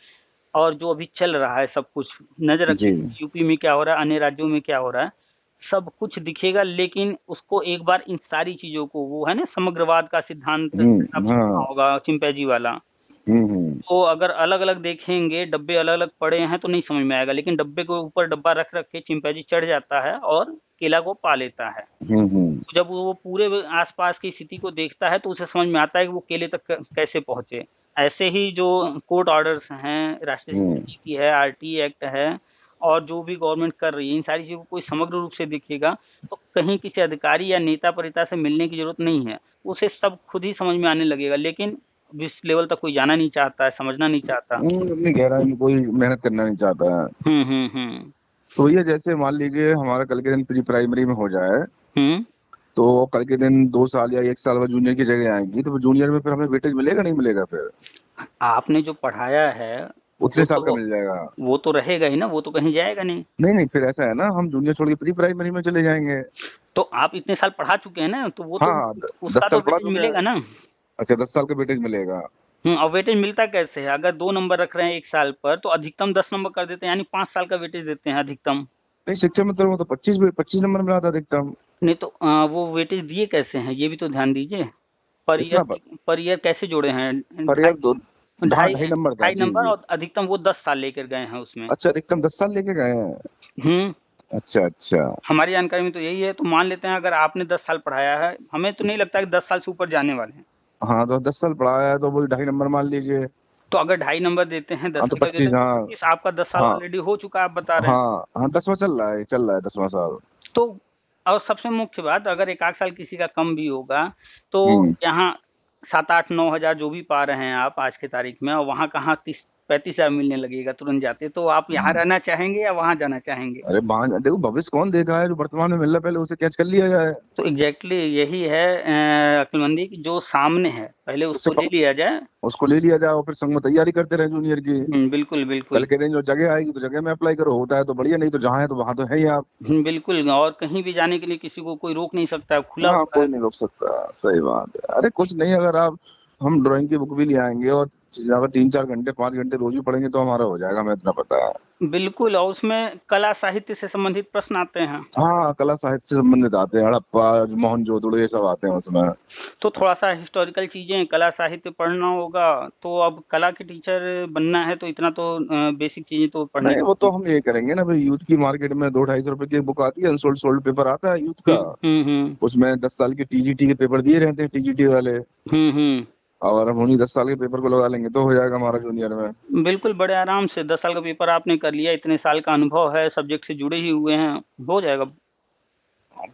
और जो अभी चल रहा है सब कुछ नजर जी। रखें, यूपी में क्या हो रहा है, अन्य राज्यों में क्या हो रहा है, सब कुछ दिखेगा। लेकिन उसको एक बार इन सारी चीजों को, वो है ना समग्रवाद का सिद्धांत, आपने सुना हाँ। होगा चिंपैजी वाला, हम्म। तो अगर अलग अलग देखेंगे, डब्बे अलग अलग पड़े हैं तो नहीं समझ में आएगा, लेकिन डब्बे के ऊपर डब्बा रख रख के चिंपैंजी चढ़ जाता है और केला को पा लेता है। हम्म। जब वो पूरे आसपास की स्थिति को देखता है तो उसे समझ में आता है कि वो केले तक कैसे पहुंचे। ऐसे ही जो कोर्ट ऑर्डर्स हैं, राष्ट्रीय शिक्षा नीति है, आरटी एक्ट है, और जो भी गवर्नमेंट कर रही है, इन सारी चीजों को कोई समग्र रूप से देखेगा तो कहीं किसी अधिकारी या नेता परिता से मिलने की जरूरत नहीं है, उसे सब खुद ही समझ में आने लगेगा। लेकिन इस लेवल तक कोई जाना नहीं चाहता है, समझना नहीं चाहता। अपनी गहराई में कोई मेहनत करना नहीं चाहता है। हम्म। तो ये जैसे मान लीजिए हमारा कल के दिन प्री प्राइमरी में हो जाए, हम्म। तो कल के दिन 2 साल या 1 साल बाद जूनियर की जगह आएंगी, तो जूनियर में फिर हमें वेटेज मिलेगा नहीं मिलेगा फिर? आपने जो पढ़ाया है उतने वो साल का तो मिल जाएगा? वो तो रहेगा ही ना, वो तो कहीं जाएगा नहीं। नहीं नहीं, फिर ऐसा है ना, हम जूनियर छोड़ के प्री प्राइमरी में चले जाएंगे। तो आप इतने साल पढ़ा चुके हैं ना, तो वो हाँ तो हाँ, उसका 10 साल तो पढ़ा वेटेज चुके हैं। मिलेगा ना। अच्छा 10 साल का वेटेज मिलेगा। और वेटेज मिलता कैसे है? अगर 2 नंबर रख रहे हैं एक साल पर तो अधिकतम 10 नंबर कर देते हैं, यानी 5 साल का वेटेज देते हैं अधिकतम। नहीं शिक्षा में तो वो तो 25 नंबर मिला था अधिकतम। नहीं तो वो वेटेज दिए कैसे हैं, ये भी तो ध्यान दीजिए। पर इतना ईयर, पर ईयर कैसे जोड़े हैं? पर ढाई यार दो। हाँ ढाई 2.5 नंबर था, ढाई जी नंबर जी। और अधिकतम वो 10 साल लेकर गए हैं उसमें। अच्छा अधिकतम 10 साल लेके गए हैं। हम्म। अच्छा अच्छा। हमारी जानकारी में तो यही है। तो मान लेते हैं अगर आपने 10 साल पढ़ाया है, हमें तो नहीं लगता कि 10 साल से ऊपर जाने वाले हैं। हाँ तो 10 साल पढ़ाया है तो वही 2.5 नंबर मान लीजिए। तो अगर 2.5 नंबर देते हैं, हाँ 10 तो साल का देते 25, हैं तो हाँ। 25, आपका 10 साल हाँ ऑलरेडी हो चुका है, आप बता रहे हैं। हाँ हाँ 10वां चल रहा है 10वां साल। तो और सबसे मुख्य बात, अगर एक आध साल किसी का कम भी होगा तो हम्म। यहाँ 7 8 9 हज़ार जो भी पा रहे हैं आप आज की तारीख में, और वहाँ कहाँ 30 35 हज़ार मिलने लगेगा तुरंत जाते। तो आप यहाँ रहना चाहेंगे या वहाँ जाना चाहेंगे? अरे वहां देखो, भविष्य कौन देखा है? जो वर्तमान में मिल रहा है पहले उसे कैच कर लिया जाए। तो एग्जैक्टली यही है अक्लमंदी की, जो सामने है पहले उससे उसको ले लिया जाए। उसको ले लिया जाए और फिर संग में तैयारी करते रहे जूनियर की। बिल्कुल कल बिल्कुल। के दिन जो जगह आएगी तो जगह में अप्लाई करो, होता है तो बढ़िया, नहीं तो जहाँ है तो वहां तो है ही आप। बिल्कुल, और कहीं भी जाने के लिए किसी को कोई रोक नहीं सकता है, खुला हाँ हुआ है। कोई नहीं रोक सकता, सही बात है। अरे कुछ नहीं, अगर आप हम ड्राइंग की बुक भी ले आएंगे और अगर 3 4 घंटे 5 घंटे रोज भी पढ़ेंगे तो हमारा हो जाएगा, हमें इतना पता है। बिल्कुल, और उसमें कला साहित्य से संबंधित प्रश्न आते हैं। हाँ कला साहित्य से संबंधित आते हैं, हड़प्पा मोहनजोदड़ो ये सब आते हैं उसमें। तो थोड़ा-सा हिस्टोरिकल चीज़ें, कला साहित्य पढ़ना होगा। तो अब कला के टीचर बनना है तो इतना तो बेसिक चीज़ें तो पढ़नी नहीं वो तो पड़ती हम ये करेंगे ना भाई, यूथ की मार्केट में 2 250 रुपए की एक बुक आती है, अनसोल्ड सोल्ड पेपर आता है यूथ हैं। का। हुँ। उसमें 10 साल के टीजीटी के पेपर दिए रहते हैं, टीजीटी वाले। हुँ। और हम उन्हीं 10 साल के पेपर को लगा लेंगे तो हो जाएगा हमारा जूनियर में। बिल्कुल, बड़े आराम से 10 साल का पेपर आपने कर लिया, इतने साल का अनुभव है, सब्जेक्ट से जुड़े ही हुए हैं, हो जाएगा।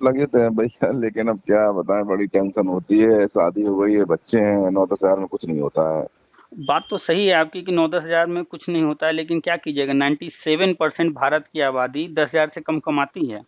लगे तो हैं भैया, लेकिन अब क्या बताएं, बड़ी टेंशन होती है, शादी हो गई है, बच्चे हैं, 9-10 हजार में कुछ नहीं होता है। बात तो सही है आपकी कि 9-10 हज़ार में कुछ नहीं होता है, लेकिन क्या कीजिएगा, 97% भारत की आबादी 10 हज़ार से कम कमाती है।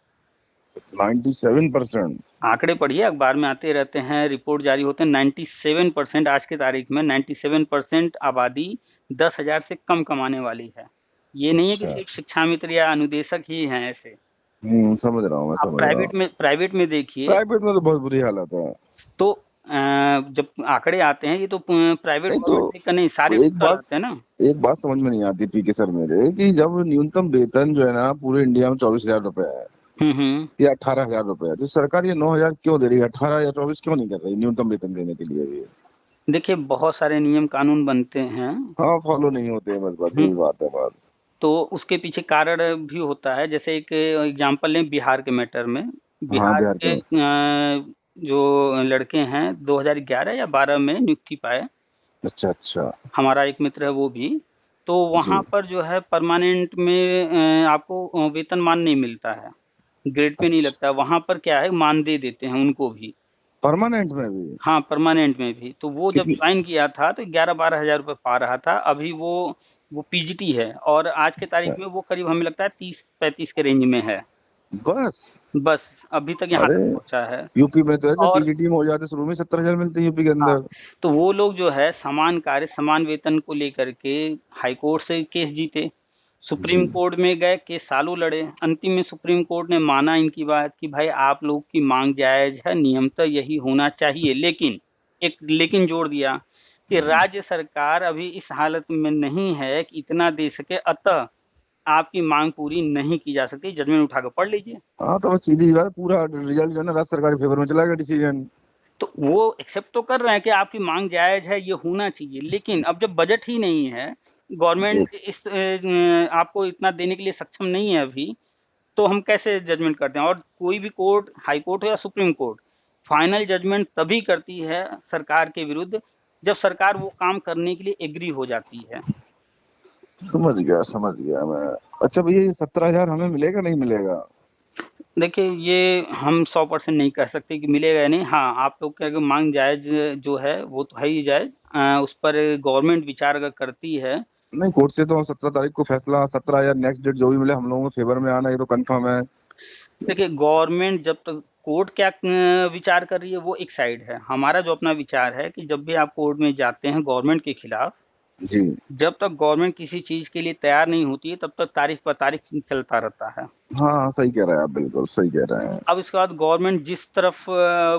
97%? आंकड़े पढ़िए, अखबार में आते रहते हैं, रिपोर्ट जारी होते हैं। 97% आज की तारीख में 97% आबादी 10 हज़ार से कम कमाने वाली है। ये नहीं है कि अच्छा। सिर्फ शिक्षा मित्र या अनुदेशक ही हैं ऐसे। समझ रहा हूँ, मैं आप समझ रहा हूँ। प्राइवेट में देखिए प्राइवेट में तो बहुत बुरी हालत है। तो जब आंकड़े आते हैं, ये तो प्राइवेट नहीं तो गवर्नमेंट देख कर नहीं, सारे एक टोटल बात आते हैं ना। एक बात समझ में नहीं आती पीके सर मेरे, कि जब न्यूनतम वेतन जो है ना पूरे इंडिया में 24 हजार रुपए है हम्म। या 18 हजार रुपए है, तो सरकार ये 9 हजार क्यों दे रही है, 18 या 24 क्यों नहीं कर रही न्यूनतम वेतन देने के लिए भी? देखिए, बहुत सारे नियम कानून बनते हैं। हाँ, फॉलो नहीं होते हैं, बस बस हम्म, यही बात है बात। तो उसके पीछे कारण भी होता है। जैसे एक एग्जांपल लें बिहार के मैटर में। हाँ, बिहार बिहार के के। जो लड़के हैं 2011 या 12 में नियुक्ति पाए। अच्छा अच्छा। हमारा एक मित्र है वो भी। तो जी। वहाँ पर जो है परमानेंट में आपको वेतनमान नहीं मिलता है। ग्रेड पे नहीं अच्छा, लगता है। वहाँ पर क्या है, मानदेय देते हैं उनको भी। परमानेंट में भी? हाँ, परमानेंट में भी। तो वो जब कितनी? जॉइन किया था तो 11-12 हज़ार रुपए पा रहा था। अभी वो पीजीटी है और आज के तारीख अच्छा। में वो करीब हमें लगता है 30-35 के रेंज में है। बस? बस अभी तक यहाँ अरे, तक पहुँचा है। यूपी में तो है, जब और पीजीटी में हो जाते शुरू में 70 हजार मिलते हैं यूपी के हाँ, अंदर। तो वो लोग जो है समान कार्य, समान वेतन को लेकर के हाई कोर्ट से केस जीते। जी। सुप्रीम कोर्ट में गए, केस सालों लड़े। अंतिम में सुप्रीम कोर्ट ने माना इनकी बात कि भाई आप लोग की माँग जायज़ है, नियमतः यही होना चाहिए। लेकिन एक लेकिन जोड़ दिया कि राज्य सरकार अभी इस हालत में नहीं है कि इतना दे सके, अतः आपकी माँग पूरी नहीं की जा सकती। जजमेंट उठा के पढ़ लीजिए। हाँ, तो बस सीधी सी बात है, पूरा रिजल्ट जो है ना राज्य सरकार के फेवर में चला गया, डिसीजन। तो वो एक्सेप्ट तो कर रहे हैं कि आपकी माँग जायज़ है, ये होना चाहिए। लेकिन अब जब बजट ही नहीं है, देख। गवर्नमेंट आपको इतना देने के लिए सक्षम नहीं है अभी, तो हम कैसे जजमेंट करते हैं? और कोई भी कोर्ट, हाई कोर्ट हो या सुप्रीम कोर्ट, फाइनल जजमेंट तभी करती है सरकार के विरुद्ध, जब सरकार वो काम करने के लिए एग्री हो जाती है। समझ गया मैं। अच्छा भैया, ये 17 हजार हमें मिलेगा नहीं मिलेगा? देखिए, ये हम 100% नहीं कह सकते कि मिलेगा या नहीं। हाँ, आप लोग की अगर माँग जायज़ जो है, वो तो है ही जायज़। उस पर गवर्नमेंट विचार अगर करती है। नहीं, कोर्ट से तो 17 तारीख को फैसला, 17 या नेक्स्ट डेट जो भी मिले हम लोगों के फेवर में आना, ये तो कंफर्म है। देखिए, गवर्नमेंट जब तक कोर्ट क्या विचार कर रही है वो एक साइड है। हमारा जो अपना विचार है कि जब भी आप कोर्ट में जाते हैं गवर्नमेंट के खिलाफ, जी। जब तक गवर्नमेंट किसी चीज़ के लिए तैयार नहीं होती है, तब तक तारीख पर तारीख चलता रहता है। हाँ, सही कह रहे हैं आप, बिल्कुल सही कह रहे हैं। अब इसके बाद गवर्नमेंट जिस तरफ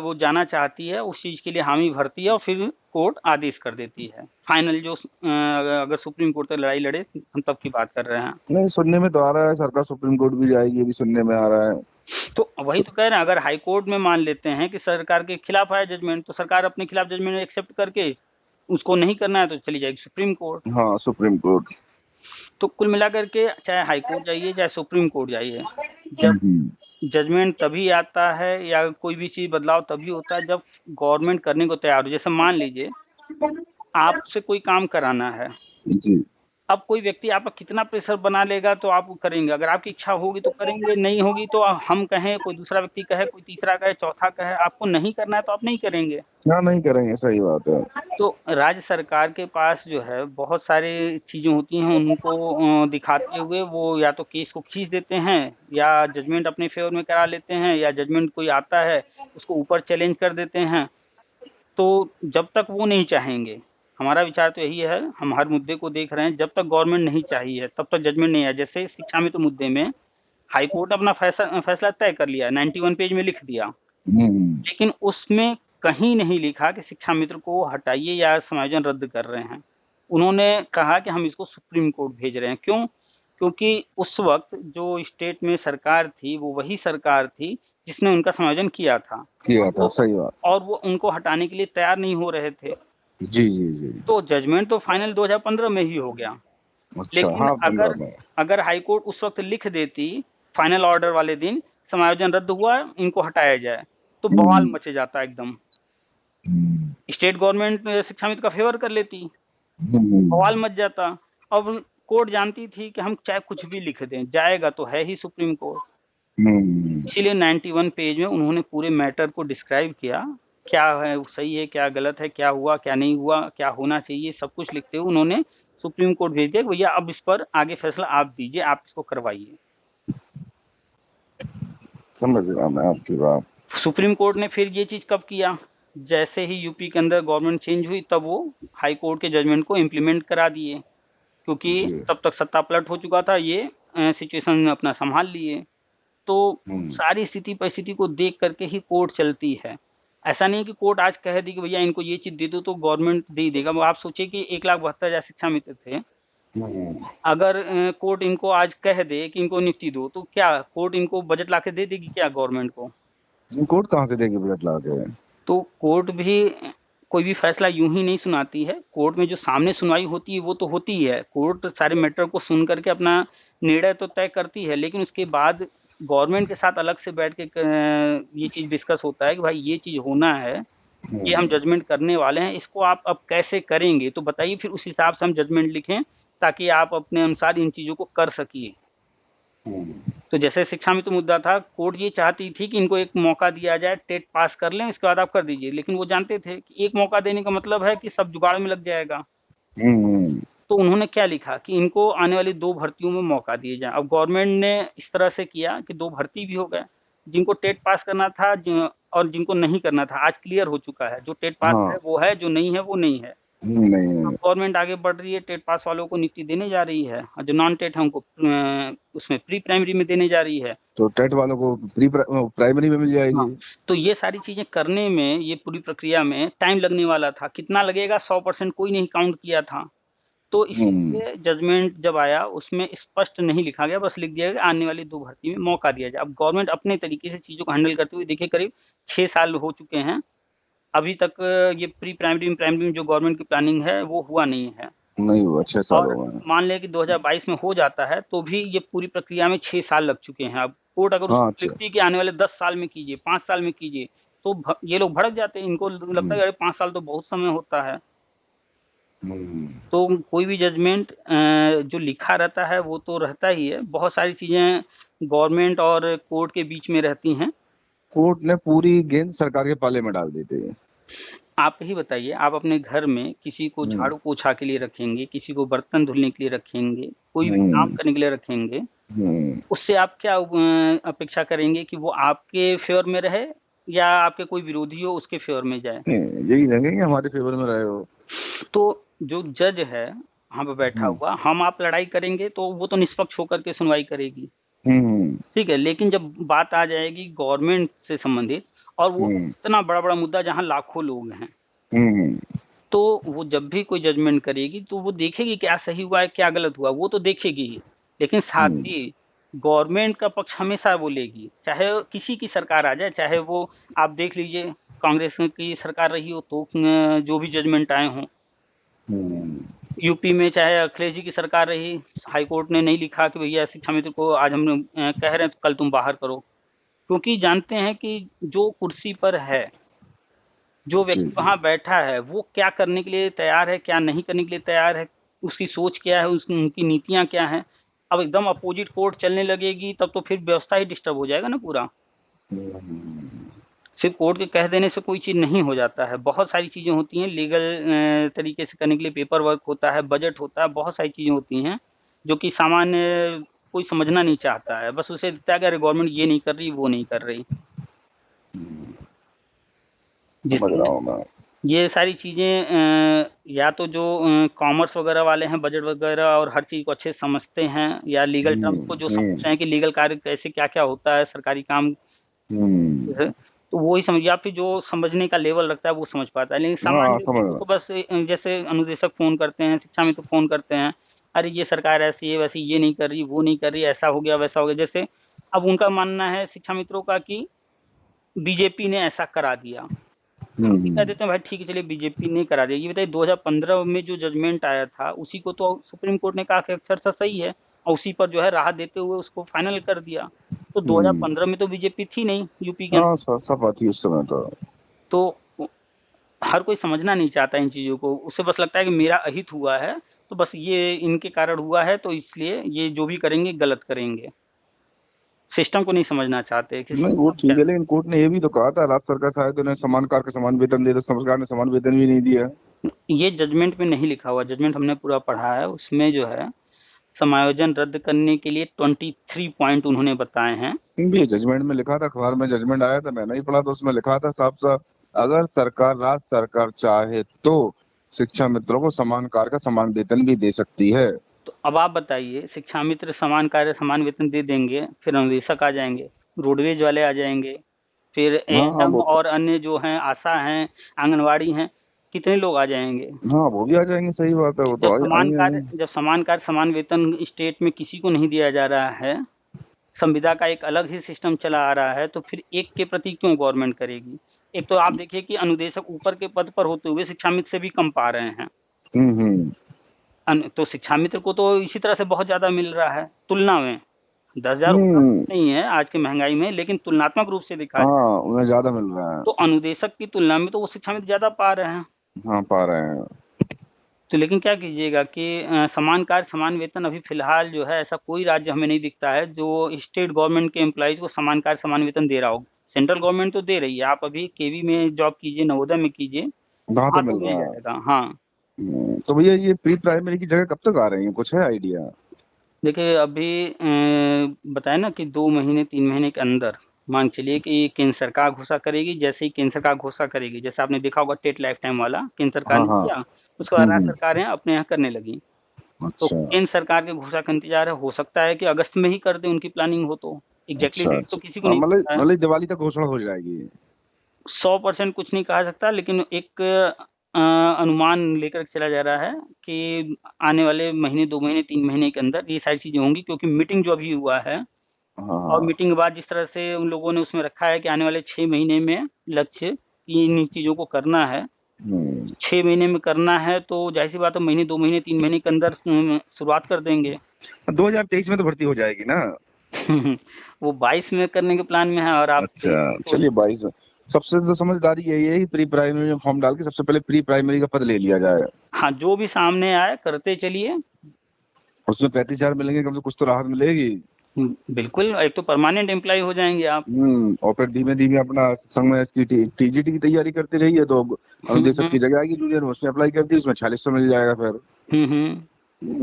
वो जाना चाहती है, उस चीज़ के लिए हामी भरती है और फिर कोर्ट आदेश कर देती है। फाइनल जो अगर सुप्रीम कोर्ट तक लड़ाई लड़े, हम तब की बात कर रहे हैं। नहीं, सुनने में तो आ रहा है सरकार सुप्रीम कोर्ट भी जाएगी, ये भी सुनने में आ रहा है। तो वही तो कह रहे हैं, अगर हाई कोर्ट में मान लेते हैं कि सरकार के खिलाफ आया जजमेंट, तो सरकार अपने खिलाफ जजमेंट एक्सेप्ट करके उसको नहीं करना है तो चली जाएगी सुप्रीम कोर्ट। हाँ, सुप्रीम कोर्ट। तो कुल मिलाकर के चाहे हाई कोर्ट जाइए, चाहे सुप्रीम कोर्ट जाइए, जब हम्म। जजमेंट तभी आता है या कोई भी चीज़ बदलाव तभी होता है जब गवर्नमेंट करने को तैयार हो। जैसे मान लीजिए आपसे कोई काम कराना है, जी। अब कोई व्यक्ति आप पर कितना प्रेशर बना लेगा तो आप करेंगे। अगर आपकी इच्छा होगी तो करेंगे, नहीं होगी तो हम कहें, कोई दूसरा व्यक्ति कहे, कोई तीसरा कहे, चौथा कहे, आपको नहीं करना है तो आप नहीं करेंगे। हाँ, नहीं करेंगे, सही बात है। तो राज्य सरकार के पास जो है बहुत सारी चीज़ें होती हैं, उनको दिखाते हुए वो या तो केस को खींच देते हैं या जजमेंट अपने फ़ेवर में करा लेते हैं, या जजमेंट कोई आता है उसको ऊपर चैलेंज कर देते हैं। तो जब तक वो नहीं चाहेंगे, हमारा विचार तो यही है, हम हर मुद्दे को देख रहे हैं, जब तक गवर्नमेंट नहीं चाहिए है, तब तक जजमेंट नहीं आया। जैसे शिक्षा मित्र मुद्दे में हाई कोर्ट अपना फैसला तय कर लिया, 91 पेज में लिख दिया, हम्म। लेकिन उसमें कहीं नहीं लिखा कि शिक्षा मित्र को हटाइए या समायोजन रद्द कर रहे हैं। उन्होंने कहा कि हम इसको सुप्रीम कोर्ट भेज रहे हैं। क्यों? क्योंकि उस वक़्त जो स्टेट में सरकार थी, वो वही सरकार थी जिसने उनका समायोजन किया था। किया था, वो सही बात। और वो उनको हटाने के लिए तैयार नहीं हो रहे थे। जी जी जी। तो जजमेंट तो फाइनल 2015 में ही हो गया। अच्छा, लेकिन हाँ, 15 अगर में। अगर हाई कोर्ट उस वक़्त लिख देती फाइनल ऑर्डर वाले दिन समायोजन रद्द हुआ, इनको हटाया जाए, तो बवाल हम्म। मच जाता एकदम। स्टेट गवर्नमेंट शिक्षा मित्र का फेवर कर लेती, हम्म, बवाल मच जाता। अब कोर्ट जानती थी कि हम चाहे कुछ भी लिख दें, जाएगा तो है ही सुप्रीम कोर्ट। हम्म, इसीलिए 91 पेज में उन्होंने पूरे मैटर को डिस्क्राइब किया, क्या है वो सही है, क्या गलत है, क्या हुआ, क्या नहीं हुआ, क्या होना चाहिए, सब कुछ लिखते हुए उन्होंने सुप्रीम कोर्ट भेज दिया कि भैया अब इस पर आगे फैसला आप दीजिए, आप इसको करवाइए। समझ रहा मैं आपकी बात। सुप्रीम कोर्ट ने फिर ये चीज़ कब किया, जैसे ही यूपी के अंदर गवर्नमेंट चेंज हुई तब वो हाई कोर्ट के जजमेंट को इम्प्लीमेंट करा दिए, क्योंकि जी। तब तक सत्ता पलट हो चुका था, ये सिचुएशन अपना संभाल लिए। तो हम्म, सारी स्थिति परिस्थिति को देख करके ही कोर्ट चलती है। ऐसा नहीं है कि कोर्ट आज कह दी कि भैया इनको ये चीज़ दे दो तो गवर्नमेंट दे ही देगा। अब आप सोचिए कि 1,72,000 शिक्षा मित्र थे, हम्म, अगर कोर्ट इनको आज कह दे कि इनको नियुक्ति दो, तो क्या कोर्ट इनको बजट ला के दे देगी क्या गवर्नमेंट को? कोर्ट कहाँ से देगी बजट ला के? तो कोर्ट भी कोई भी फैसला यूं ही नहीं सुनाती है, कोर्ट में जो सामने सुनवाई होती है वो तो होती ही है, कोर्ट सारे मैटर को सुन करके अपना निर्णय तो तय करती है, लेकिन उसके बाद गवर्नमेंट के साथ अलग से बैठ के ये चीज़ डिस्कस होता है कि भाई ये चीज़ होना है, ये हम हम्म, जजमेंट करने वाले हैं, इसको आप अब कैसे करेंगे, तो बताइए, फिर उस हिसाब से हम जजमेंट लिखें ताकि आप अपने अनुसार इन चीज़ों को कर सकिए। हम्म, तो जैसे शिक्षा में तो मुद्दा था, कोर्ट ये चाहती थी कि इनको एक मौका दिया जाए, टेट पास कर लें, इसके बाद आप कर दीजिए, लेकिन वो जानते थे कि एक मौका देने का मतलब है कि सब जुगाड़ में लग जाएगा। हम्म, तो उन्होंने क्या लिखा कि इनको आने वाली 2 भर्तियों में मौका दिए जाएँ। अब गवर्नमेंट ने इस तरह से किया कि 2 भर्ती भी हो गए, जिनको टेट पास करना था और जिनको नहीं करना था, आज क्लियर हो चुका है, जो टेट पास हाँ, है वो है, जो नहीं है वो नहीं है। अब नहीं, गवर्नमेंट आगे बढ़ रही है, टेट पास वालों को नियुक्ति देने जा रही है, और जो नॉन टेट है उनको उसमें प्री प्राइमरी में देने जा रही है। तो टेट वालों को प्राइमरी में मिल हाँ, जाएगी। तो ये सारी चीज़ें करने में, ये पूरी प्रक्रिया में टाइम लगने वाला था। कितना लगेगा 100% कोई नहीं काउंट किया था। तो हम्म, इसीलिए जजमेंट जब आया उसमें स्पष्ट नहीं लिखा गया, बस लिख दिया गया आने वाली 2 भर्ती में मौका दिया जाए। अब गवर्नमेंट अपने तरीके से चीज़ों को हैंडल करते हुए देखिए करीब 6 साल हो चुके हैं। अभी तक ये प्री प्राइमरी, प्राइमरी में जो गवर्नमेंट की प्लानिंग है वो हुआ नहीं है। नहीं हुआ, 6 साल और हो गए। मान लें कि 2022 में हो जाता है, तो भी ये पूरी प्रक्रिया में 6 साल लग चुके हैं। अब कोर्ट अगर हाँ, उसको अच्छा। लिखती है कि आने वाले 10 साल में कीजिए, 5 साल में कीजिए, तो ये लोग भड़क जाते हैं। इनको लगता है हम्म, कि अरे 5 साल तो बहुत समय होता है। हम्म, तो कोई भी जजमेंट जो लिखा रहता है वो तो रहता ही है। बहुत सारी चीज़ें गवर्नमेंट और कोर्ट के बीच में रहती हैं। कोर्ट ने पूरी गेंद सरकार के पाले में डाल दी थी। आप ही बताइए, आप अपने घर में किसी को हम्म, झाड़ू-पोछा के लिए रखेंगे, किसी को बर्तन धुलने के लिए रखेंगे, कोई भी काम हम्म, करने के लिए रखेंगे, हम्म, उससे आप क्या अपेक्षा करेंगे कि वो आपके फ़ेवर में रहे या आपके कोई विरोधी हो उसके फ़ेवर में जाए? नहीं, यही रहेंगे हमारे फेवर में रहे हो। तो जो जज है वहाँ पे बैठा हम्म, हुआ, हम आप लड़ाई करेंगे तो वो तो निष्पक्ष होकर के सुनवाई करेगी, हम्म, ठीक है? लेकिन जब बात आ जाएगी गवर्नमेंट से संबंधित, और वो हम्म, इतना बड़ा-बड़ा मुद्दा जहाँ लाखों लोग हैं, हम्म, तो वो जब भी कोई जजमेंट करेगी तो वो देखेगी क्या सही हुआ है, क्या गलत हुआ, वो तो देखेगी ही। लेकिन साथ हम्म, ही गवर्नमेंट का पक्ष हमेशा बोलेगी, चाहे किसी की सरकार आ जाए, चाहे वो आप देख लीजिए कांग्रेस की सरकार रही हो तो जो भी जजमेंट आए हों। हम्म, यूपी में चाहे अखिलेश जी की सरकार रही, हाई कोर्ट ने नहीं लिखा कि भैया शिक्षा मित्र को आज हम कह रहे हैं तो कल तुम बाहर करो। क्योंकि जानते हैं कि जो कुर्सी पर है, जो जी, व्यक्ति जी। वहाँ बैठा है, वो क्या करने के लिए तैयार है, क्या नहीं करने के लिए तैयार है, उसकी सोच क्या है, उनकी नीतियाँ क्या हैं। अब एकदम अपोज़िट कोर्ट चलने लगेगी तब तो फिर व्यवस्था ही डिस्टर्ब हो जाएगा ना पूरा। हम्म, सिर्फ़ कोर्ट के कह देने से कोई चीज़ नहीं हो जाता है। बहुत सारी चीज़ें होती हैं लीगल तरीके से करने के लिए, पेपर वर्क होता है, बजट होता है, बहुत सारी चीज़ें होती हैं, जो कि सामान्य कोई समझना नहीं चाहता है। बस उसे दिखता है कि अरे गवर्नमेंट ये नहीं कर रही, वो नहीं कर रही। समझ जैसे रहा हूँ मैं। ये सारी चीज़ें या तो जो कॉमर्स वगैरह वाले हैं, बजट वगैरह और हर चीज़ को अच्छे से समझते हैं, या लीगल टर्म्स को जो हम्म, समझते हैं कि लीगल कार्य कैसे क्या-क्या होता है, सरकारी काम हम्म, जैसे, तो वो ही समझ, या फिर जो समझने का लेवल रखता है वो समझ पाता है। लेकिन हाँ, सामान्य व्यक्ति समझ को रहा तो बस जैसे अनुदेशक फ़ोन करते हैं, शिक्षा मित्र फ़ोन करते हैं, अरे ये सरकार ऐसी है, वैसी ये नहीं कर रही, वो नहीं कर रही, ऐसा हो गया, वैसा हो गया। जैसे अब उनका मानना है शिक्षा मित्रों का कि बीजेपी ने ऐसा करा दिया। हम भी कह हम्म, देते हैं भाई ठीक है, चलिए बीजेपी ने करा दिया। ये बताइए 2015 में जो जजमेंट आया था उसी को तो सुप्रीम कोर्ट ने कहा कि अक्षरशः सही है, और उसी पर जो है राहत देते हुए उसको फाइनल कर दिया। तो हम्म, 2015 में तो बीजेपी थी नहीं यूपी के हाँ, अंदर। सब आती उस समय तो। तो हर कोई समझना नहीं चाहता इन चीज़ों को, उसे बस लगता है कि मेरा अहित हुआ है, तो बस ये इनके कारण हुआ है, तो इसलिए ये जो भी करेंगे गलत करेंगे। सिस्टम को नहीं समझना चाहते कि नहीं वो सिस्टम क्या ठीक है, लेकिन कोर्ट ने ये भी तो कहा था राज्य सरकार शायद उन्हें समान कार्य का समान वेतन दे, तो सरकार ने समान वेतन भी नहीं दिया। है। ये जजमेंट में नहीं लिखा हुआ, जजमेंट हमने पूरा पढ़ा है, उसमें जो है समायोजन रद्द करने के लिए 23 पॉइंट उन्होंने बताए हैं। भी जजमेंट में लिखा था, अखबार में जजमेंट आया था, मैंने ही पढ़ा, तो उसमें लिखा था साफ साफ, अगर सरकार, राज्य सरकार चाहे तो शिक्षा मित्रों को समान कार्य का समान वेतन भी दे सकती है। तो अब आप बताइए, शिक्षा मित्र समान कार्य समान वेतन दे देंगे, फिर अनुदेशक आ जाएंगे, रोडवेज वाले आ जाएंगे, फिर हाँ हाँ एएनएम वो तो, और अन्य जो हैं आशा हैं, आंगनवाड़ी हैं, कितने लोग आ जाएंगे। हाँ वो भी आ जाएंगे, सही बात है, वो तो आएंगे। जब समान कार्य समान वेतन स्टेट में किसी को नहीं दिया जा रहा है, संविदा का एक अलग ही सिस्टम चला आ रहा है, तो फिर एक के प्रति क्यों गवर्नमेंट करेगी। एक तो आप देखिए कि अनुदेशक ऊपर के पद पर होते हुए शिक्षा मित्र से भी कम पा रहे हैं। हम्म। तो शिक्षा मित्र को तो इसी तरह से बहुत ज्यादा मिल रहा है तुलना में। 10,000 होता हम्म। कुछ नहीं है आज की महंगाई में, लेकिन तुलनात्मक रूप से देखा जाए हाँ उन्हें ज्यादा मिल रहा है। तो अनुदेशक की तुलना में तो वो शिक्षा मित्र ज्यादा पा रहे हैं। हाँ पा रहे हैं। तो लेकिन क्या कीजिएगा कि समान कार्य समान वेतन अभी फिलहाल जो है ऐसा कोई राज्य हमें नहीं दिखता है जो स्टेट गवर्नमेंट के एम्प्लॉइज को समान कार्य समान वेतन दे रहा हो। सेंट्रल गवर्नमेंट तो दे रही है, आप अभी केवी में जॉब कीजिए, नवोदय में कीजिए, वहाँ तो वहाँ तो मिल मिल रहा है। जाएगा। हाँ, तो भैया ये प्री प्राइमरी की जगह कब तक आ रही है, कुछ है आइडिया? देखिए अभी बताया ना कि 2 महीने 3 महीने के अंदर मान के चलिए कि केंद्र सरकार घोषणा करेगी। जैसे ही केंद्र सरकार घोषणा करेगी, जैसे आपने देखा होगा टेट लाइफ टाइम वाला केंद्र सरकार हाँ ने हाँ। किया, उसके बाद राज्य हम्म। सरकारें अपने यहाँ करने लगी। तो अच्छा केंद्र सरकार के घोषणा का इंतजार है, हो सकता है कि अगस्त में ही कर दे, उनकी प्लानिंग हो तो। एग्जैक्टली अच्छा डेट तो अच्छा। किसी को हाँ, नहीं मतलब पता है, मतलब दिवाली तक घोषणा हो जाएगी। 100% कुछ नहीं कहा सकता, लेकिन एक अनुमान लेकर चला जा रहा है कि आने वाले महीने 2 महीने 3 महीने के अंदर ये सारी चीजें होंगी, क्योंकि मीटिंग जो अभी हुआ है हाँ और हाँ। मीटिंग के बाद जिस तरह से उन लोगों ने उसमें रखा है कि आने वाले 6 महीने में लक्ष्य कि इन चीजों को करना है, हम्म। 6 महीने में करना है, तो जाहिर सी बात है महीने 2 महीने 3 महीने के अंदर शुरुआत कर देंगे। 2023 में तो भर्ती हो जाएगी ना? वो 22 में करने के प्लान में है और आप अच्छा 23 की सोच। चलिए 22 में। सबसे तो समझदारी यही है कि प्री प्राइमरी में फॉर्म डाल के सबसे पहले प्री प्राइमरी का पद ले लिया जाए। हाँ, जो भी सामने आए करते चलिए। उसमें 35,000 मिलेंगे, कम से कुछ तो राहत मिलेगी। बिल्कुल, एक तो परमानेंट एम्प्लॉय हो जाएंगे आप। और फिर धीमे धीमे अपना संग में इसकी टीजीटी की तैयारी करती रही है, तो अनुदेशक हम्म की जगह आएगी जूनियर में, उसमें अप्लाई कर दी, उसमें 4600 मिल जाएगा फिर। हम्म।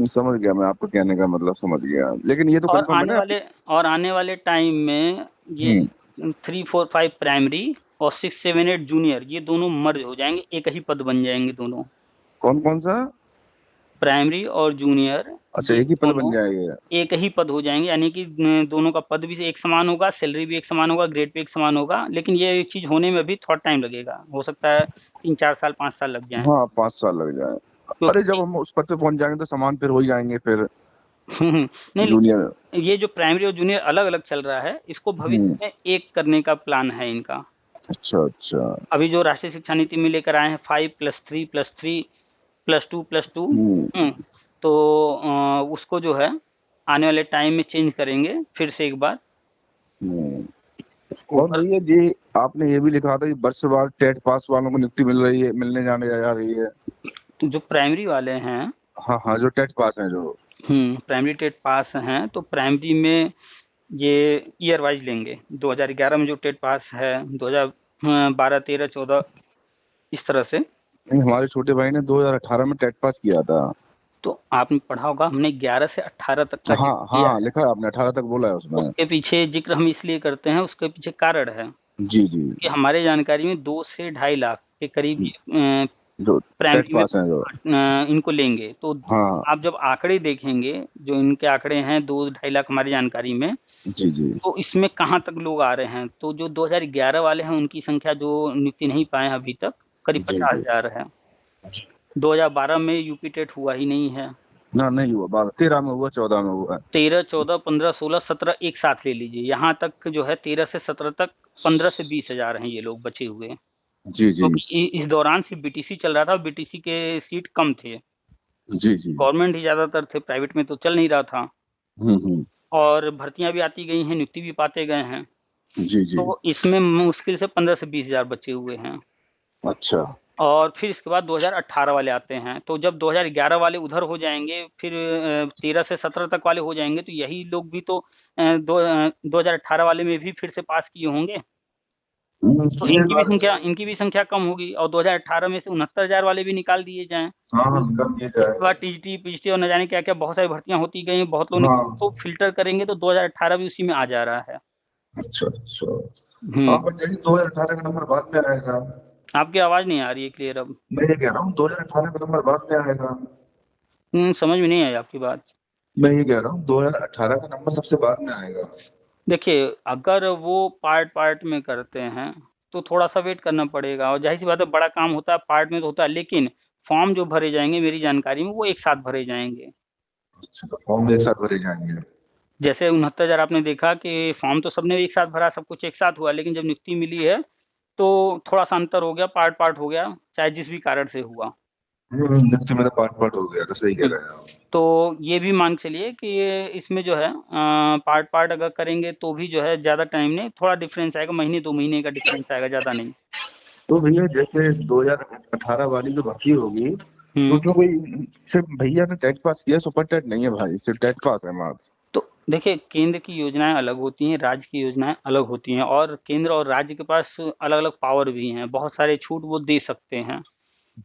समझ गया मैं, आपको कहने का मतलब समझ गया, लेकिन ये तो और कंफर्म है आने ना वाले और आने वाले टाइम में ये हम्म। 3 4 5 प्राइमरी और 6 7 8 जूनियर, ये दोनों मर्ज हो जाएंगे, एक ही पद बन जाएंगे दोनों। कौन कौन सा? प्राइमरी और जूनियर अच्छा ये एक ही पद बन दोनों जाएगा। एक ही पद हो जाएंगे, यानी कि दोनों का पद भी एक समान होगा, सैलरी भी एक समान होगा, ग्रेड भी एक समान होगा। लेकिन ये चीज होने में अभी थोड़ा टाइम लगेगा, हो सकता है 3 4 साल 5 साल लग जाए, हाँ 5 साल लग जाए। अरे जब क्योंकि हम उस पद पे पहुंच जाएंगे तो समान फिर हो ही जाएंगे फिर। नहीं, जूनियर। लेकिन ये जो प्राइमरी और जूनियर अलग अलग चल रहा है, इसको भविष्य हम्म। में एक करने का प्लान है इनका। अच्छा अच्छा। अभी जो राष्ट्रीय शिक्षा नीति में लेकर आए हैं 5+3+3+2+2, हम्म। तो उसको जो है आने वाले टाइम में चेंज करेंगे फिर से एक बार हम्म। और ऊपर। भैया जी, आपने ये भी लिखा था कि वर्षवार टेट पास वालों को नियुक्ति मिल रही है, मिलने जाने जा रही है। तो जो प्राइमरी वाले हैं, हाँ हाँ, जो टेट पास हैं जो। प्राइमरी टेट पास हैं, तो प्राइमरी में ये ईयर वाइज लेंगे। 2011 में जो टेट पास है, 2012 13 14 इस तरह से। नहीं, हमारे छोटे भाई ने 2018 में टेट पास किया था। तो आपने पढ़ा होगा, हमने 11 से 18 तक का हाँ जिक्र किया हाँ है। लिखा है आपने, 18 तक बोला है उसमें। उसके पीछे जिक्र हम इसलिए करते हैं, उसके पीछे कारण है जी जी। कि हमारे जानकारी में 2 से 2.5 लाख के करीब जो टेट प्राइमरी में पास हैं जो। इनको लेंगे। तो हाँ। आप जब आंकड़े देखेंगे, जो इनके आंकड़े हैं 2 2.5 लाख हमारी जानकारी में, जी जी। तो इसमें कहाँ तक लोग आ रहे हैं। तो जो 2011 वाले हैं उनकी संख्या जो नियुक्ति नहीं पाए हैं अभी तक, करीब जी जी। 50,000 है। 2012 में यूपी टेट हुआ ही नहीं है। ना नहीं हुआ, 13 में हुआ, 14 में हुआ। 13 14 15 16 17 एक साथ ले लीजिए, यहाँ तक जो है 13 से 17 तक 15 से 20 हजार हैं ये लोग बचे हुए। जी जी। क्योंकि इस दौरान सिर्फ बीटीसी चल रहा था, बीटीसी के सीट कम थे, जी जी। गवर्नमेंट ही ज्यादातर थे, प्राइवेट में तो चल नहीं रहा था। हम्म। और भर्तियां भी आती गई हैं, नियुक्ति भी पाते गए हैं। जी जी। तो इसमें मुश्किल से 15 से 20 हजार बचे हुए हैं। अच्छा। और फिर इसके बाद 2018 वाले आते हैं। तो जब 2011 वाले उधर हो जाएँगे, फिर 13 से 17 तक वाले हो जाएँगे, तो यही लोग भी तो 2018 वाले में भी फिर से पास किए होंगे। तो ये बात इनकी भी संख्या कम होगी, और 2018 में से 69,000 वाले भी निकाल दिए जाएँ। हाँ हाँ, तो निकाल दिया इसके बाद जाए। टीजीटी, पीजीटी और न जाने क्या-क्या बहुत सारी भर्तियाँ होती गई हैं, बहुत लोग निकले, हाँ, तो फ़िल्टर करेंगे तो 2018 भी उसी में आ जा रहा है। अच्छा अच्छा। हुँ। हाँ पर जैसे 2018 का नंबर बाद में आएगा। आपकी आवाज़ नहीं आ रही है क्लियर अब। मैं ये कह रहा हूँ 2018 का नंबर बाद में आएगा। समझ में नहीं आई आपकी बात। मैं ये कह रहा हूँ 2018 का नंबर सबसे बाद में आएगा। देखिए, अगर वो पार्ट-पार्ट में करते हैं, तो थोड़ा-सा वेट करना पड़ेगा, और ज़ाहिर-सी बात है बड़ा काम होता है, पार्ट में तो होता है, लेकिन फॉर्म जो भरे जाएँगे मेरी जानकारी में वो एक साथ भरे जाएँगे। अच्छा, तो फॉर्म एक साथ भरे जाएंगे। जैसे 69,000 आपने देखा कि फॉर्म तो सबने एक साथ भरा, सब कुछ एक साथ हुआ, लेकिन जब नियुक्ति मिली है, तो थोड़ा-सा अंतर हो गया, पार्ट-पार्ट हो गया, चाहे जिस भी कारण से हुआ। निश्चय मेरा पार्ट पार्ट हो गया, तो सही कह हुँ। रहे हैं आप। तो ये भी मान के चलिए कि ये इसमें जो है पार्ट-पार्ट अगर करेंगे तो भी जो है ज़्यादा टाइम नहीं, थोड़ा डिफ़रेंस आएगा, महीने 2 महीने का डिफ़रेंस आएगा, ज़्यादा नहीं। तो भैया जैसे 2018 वाली जो भर्ती होगी, तो हुँ। उसमें कोई सिर्फ भैया ने टेट पास किया, सुपर टेट नहीं है भाई, सिर्फ टेट पास है मार्क्स। तो देखिए, केंद्र की योजनाएँ अलग होती हैं, राज्य की योजनाएँ अलग होती हैं, और केंद्र और राज्य के पास अलग-अलग पावर भी हैं, बहुत सारे छूट वो दे सकते हैं।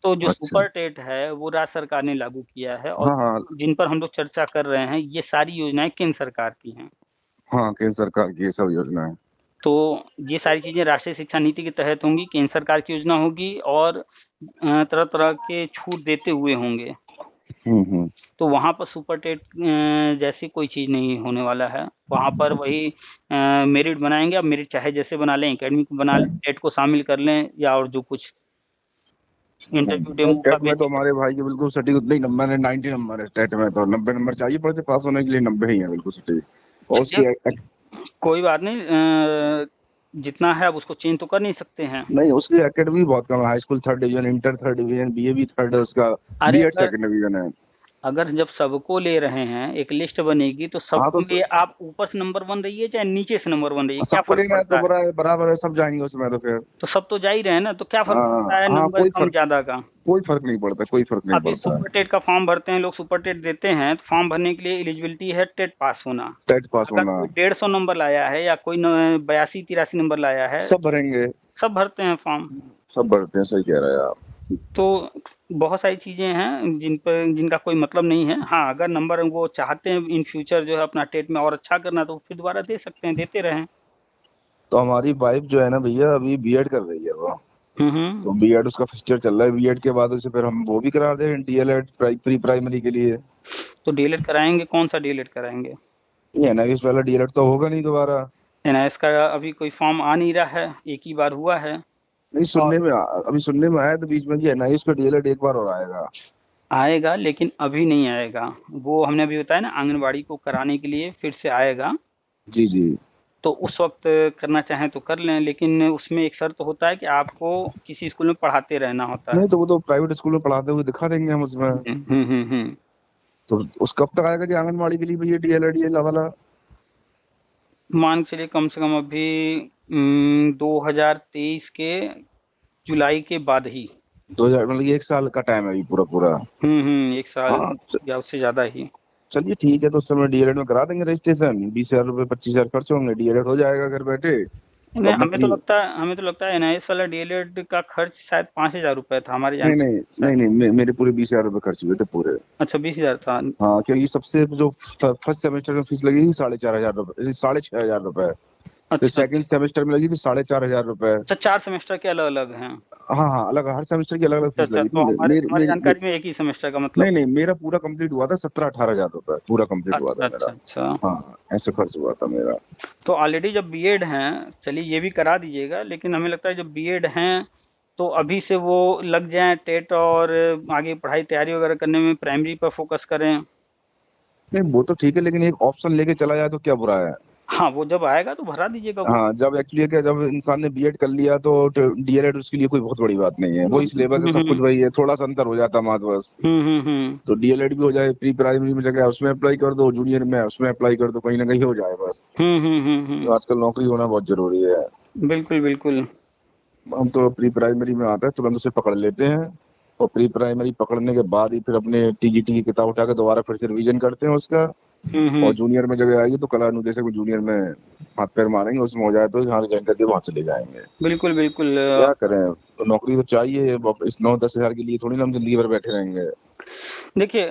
तो जो अच्छा। सुपर टेट है, वो राज्य सरकार ने लागू किया है, और हाँ हाँ। जिन पर हम लोग चर्चा कर रहे हैं, ये सारी योजनाएँ केंद्र सरकार की हैं। हाँ, केंद्र सरकार की ये सब योजना है। तो ये सारी चीज़ें राष्ट्रीय शिक्षा नीति के तहत होंगी, केंद्र सरकार की योजना होगी, और तरह-तरह के छूट देते हुए होंगे। हम्म। तो वहाँ पर सुपर टेट जैसी कोई चीज़ नहीं होने वाला है। वहाँ पर वही मेरिट बनाएँगे, अब मेरिट चाहे जैसे बना लें, एकेडमिक बना लें, टेट को शामिल कर लें, या और जो कुछ इंटरव्यू डेमो का टेट में तो बेसिक। हमारे भाई के बिल्कुल सटीक उतने ही नंबर है, 90 नंबर है टेट में, तो 90 नंबर चाहिए पड़ते पास होने के लिए, 90 ही है बिल्कुल सटीक। और चलिए, उसकी कोई बात नहीं, जितना है अब उसको चेंज तो कर नहीं सकते हैं। नहीं, उसकी एकेडमी बहुत कम है, high school third division, inter third division, BA भी थर्ड है उसका, अरे बीएड अगर सेकंड डिवीजन है। अगर जब सबको ले रहे हैं, एक लिस्ट बनेगी, तो हाँ सबको तो लिए आप ऊपर से नंबर 1 रहिए, चाहे नीचे से नंबर 1 रहिए, क्या सबको फ़र्क लेना है तो पड़ता है? बराबर है, सब जाएंगे उसमें तो फिर। तो सब तो जा ही रहे हैं ना, तो क्या फ़र्क पड़ता हाँ है हाँ, नंबर कम-ज़्यादा का? कोई फर्क नहीं पड़ता, कोई फर्क नहीं अभी पड़ता। सुपर टेट का फॉर्म भरते हैं लोग, सुपर टेट देते हैं, तो फॉर्म भरने के लिए एलिजिबिलिटी है टेट पास होना। टेट पास अगर होना। कोई 150 नंबर लाया है, या कोई न 82-83 नंबर लाया है, सब भरेंगे। सब भरते हैं फॉर्म। सब भरते हैं, सही कह रहे हैं आप। तो बहुत सारी चीज़ें हैं जिनका कोई मतलब नहीं है। हाँ, अगर नंबर वो चाहते हैं इन फ्यूचर जो है अपना टेट में और अच्छा करना, तो फिर दोबारा दे सकते हैं, देते रहें। तो हमारी वाइफ जो है ना भैया, अभी बीएड कर रही है वो। हुँ, हुँ। तो बीएड उसका फर्स्ट ईयर चल रहा है, बीएड के बाद उसे फिर हम वो भी करा दें डीएलएड प्री प्राइमरी के लिए। तो डीएलएड कराएँगे, कौन-सा डीएलएड कराएँगे? ये एनआईएस वाला डीएलएड तो होगा नहीं दोबारा। एनआईएस का अभी कोई फॉर्म आ नहीं रहा है, एक ही बार हुआ है। नहीं, और अभी सुनने में आया था बीच में कि एनआईएस का डीएलएड एक बार और आएगा। आएगा, लेकिन अभी नहीं आएगा। वो हमने अभी बताया ना, आंगनबाड़ी को कराने के लिए फिर से आएगा। जी जी। तो उस वक़्त करना चाहें तो कर लें, लेकिन उसमें एक शर्त होता है कि आपको किसी स्कूल में पढ़ाते रहना होता है। नहीं तो वो तो प्राइवेट स्कूल में पढ़ाते हुए दिखा देंगे हम उसमें। हुँ। तो उस कब तक आएगा कि आंगनबाड़ी के लिए भी ये डीएलएड ये वाला? मान के चलिए कम से कम अभी 2023 के जुलाई के बाद ही। 2000 मतलब ये एक साल का टाइम है अभी पूरा पूरा। 1 साल हाँ या उससे ज़्यादा ही। चलिए ठीक है, तो उस समय डीएलएड में करा देंगे रजिस्ट्रेशन, 20,000 रुपये 25,000 खर्च होंगे, डीएलएड हो जाएगा घर बैठे। तो नहीं, अपना प्री। हमें तो लगता है एनआईएस वाला डीएलएड का खर्च शायद 5,000 रुपए था हमारी नहीं जानकारी नहीं के अनुसार। नहीं नहीं, मेरे पूरे 20,000 रुपये खर्च हुए थे पूरे। अच्छा, 20,000 था। हाँ, क्योंकि सबसे जो फर्स्ट सेमेस्टर में फीस लगी थी 4,500 रुपये, 6,500 रुपये। फिर अच्छा, सेकंड अच्छा। सेमेस्टर में लगी थी 4,500 रुपये। अच्छा, 4 सेमेस्टर के अलग-अलग हैं। हाँ हाँ, अलग हर सेमेस्टर की अलग अलग अच्छा, फीस अच्छा, लगी तो थी। हमारी जानकारी में एक ही सेमेस्टर का मतलब। नहीं नहीं, मेरा पूरा कंप्लीट हुआ था 17-18 हजार रुपये, पूरा कंप्लीट हुआ अच्छा, था अच्छा, मेरा। अच्छा। हाँ, ऐसे खर्च हुआ था मेरा। तो ऑलरेडी जब बीएड हैं, चलिए ये भी करा दीजिएगा, लेकिन हमें लगता है जब बीएड हैं, तो अभी से वो लग जाएँ टेट, और आगे पढ़ाई तैयारी वगैरह करने में प्राइमरी पर फ़ोकस करें। नहीं वो तो ठीक है, लेकिन एक ऑप्शन लेके चला जाए तो क्या बुरा है। हाँ, वो जब आएगा तो भरा दीजिएगा वो। हाँ, जब एक्चुअली क्या, जब इंसान ने बीएड कर लिया तो डीएलएड उसके लिए कोई बहुत बड़ी बात नहीं है, वही सिलेबस है, सब कुछ वही है, थोड़ा सा अंतर हो जाता है मात्र बस। हुँ। तो डीएलएड भी हो जाए, प्री प्राइमरी में जगह उसमें अप्लाई कर दो, जूनियर में उसमें अप्लाई कर दो, कहीं ना कहीं हो जाए बस। तो हुँ। आजकल नौकरी होना बहुत जरूरी है। बिल्कुल, बिल्कुल। हम तो प्री प्राइमरी में आता है तुरंत उसे पकड़ लेते हैं, और प्री प्राइमरी पकड़ने के बाद ही फिर अपने टीजीटी की किताब उठा के दोबारा फिर से रिवीजन करते हैं उसका। और हम्म। जूनियर में जब आएगी तो कला अनुदेशक में जूनियर में हाथ पैर मारेंगे, उसमें हो जाए तो जहाँ रिजाइन करके वहां चले जाएंगे। बिल्कुल बिल्कुल। क्या करें, तो नौकरी तो चाहिए, अब इस 9-10 हजार के लिए थोड़ी ना हम जिंदगी भर बैठे रहेंगे। देखिए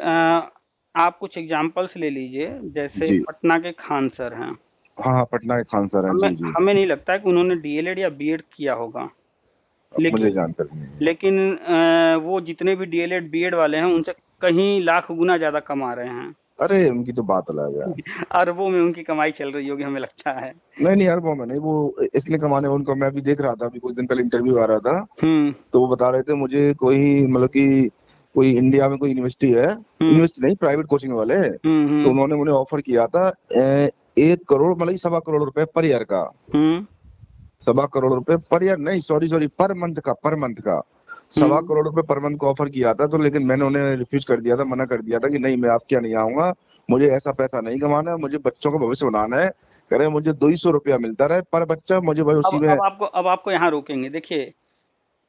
आप कुछ एग्जाम्पल्स ले लीजिए, जैसे जी। पटना के खान सर हैं। हाँ हाँ, पटना के खान सर हैं, हमें जी जी। हमें नहीं लगता है कि उन्होंने डीएलएड या बीएड किया होगा, मुझे लेकिन जानकारी नहीं है। लेकिन वो जितने भी डीएलएड बीएड वाले हैं उनसे कहीं लाख गुना ज़्यादा कमा रहे हैं। अरे उनकी तो बात अलग है। अरबों में उनकी कमाई चल रही होगी हमें लगता है। नहीं नहीं यार, वो मैं नहीं, वो इसलिए कमाने, उनको मैं भी देख रहा था, अभी कुछ दिन पहले इंटरव्यू आ रहा था, हुँ, तो वो बता रहे थे मुझे, कोई मतलब कि कोई इंडिया में कोई यूनिवर्सिटी है, हुँ, यूनिवर्सिटी नहीं, प्राइवेट कोचिंग वाले, हुँ, तो हुँ, उन्होंने मुझे ऑफर किया था 1 करोड़ मतलब कि 1.25 करोड़ रुपए पर ईयर का। हुँ, 1.25 करोड़ रुपए पर ईयर नहीं, सॉरी सॉरी, पर मंथ का, पर मंथ का। सवा हुँ। करोड़ रुपए पर मंथ का ऑफर किया था, तो लेकिन मैंने उन्हें रिफ्यूज कर दिया था, मना कर दिया था कि नहीं, मैं आपके यहाँ नहीं आऊंगा, मुझे ऐसा पैसा नहीं कमाना है, मुझे बच्चों का भविष्य बनाना है। कह रहे मुझे 200 रुपया मिलता रहे पर बच्चा, मुझे भाई अब उसी में। अब आपको अब आपको यहाँ रोकेंगे। देखिए,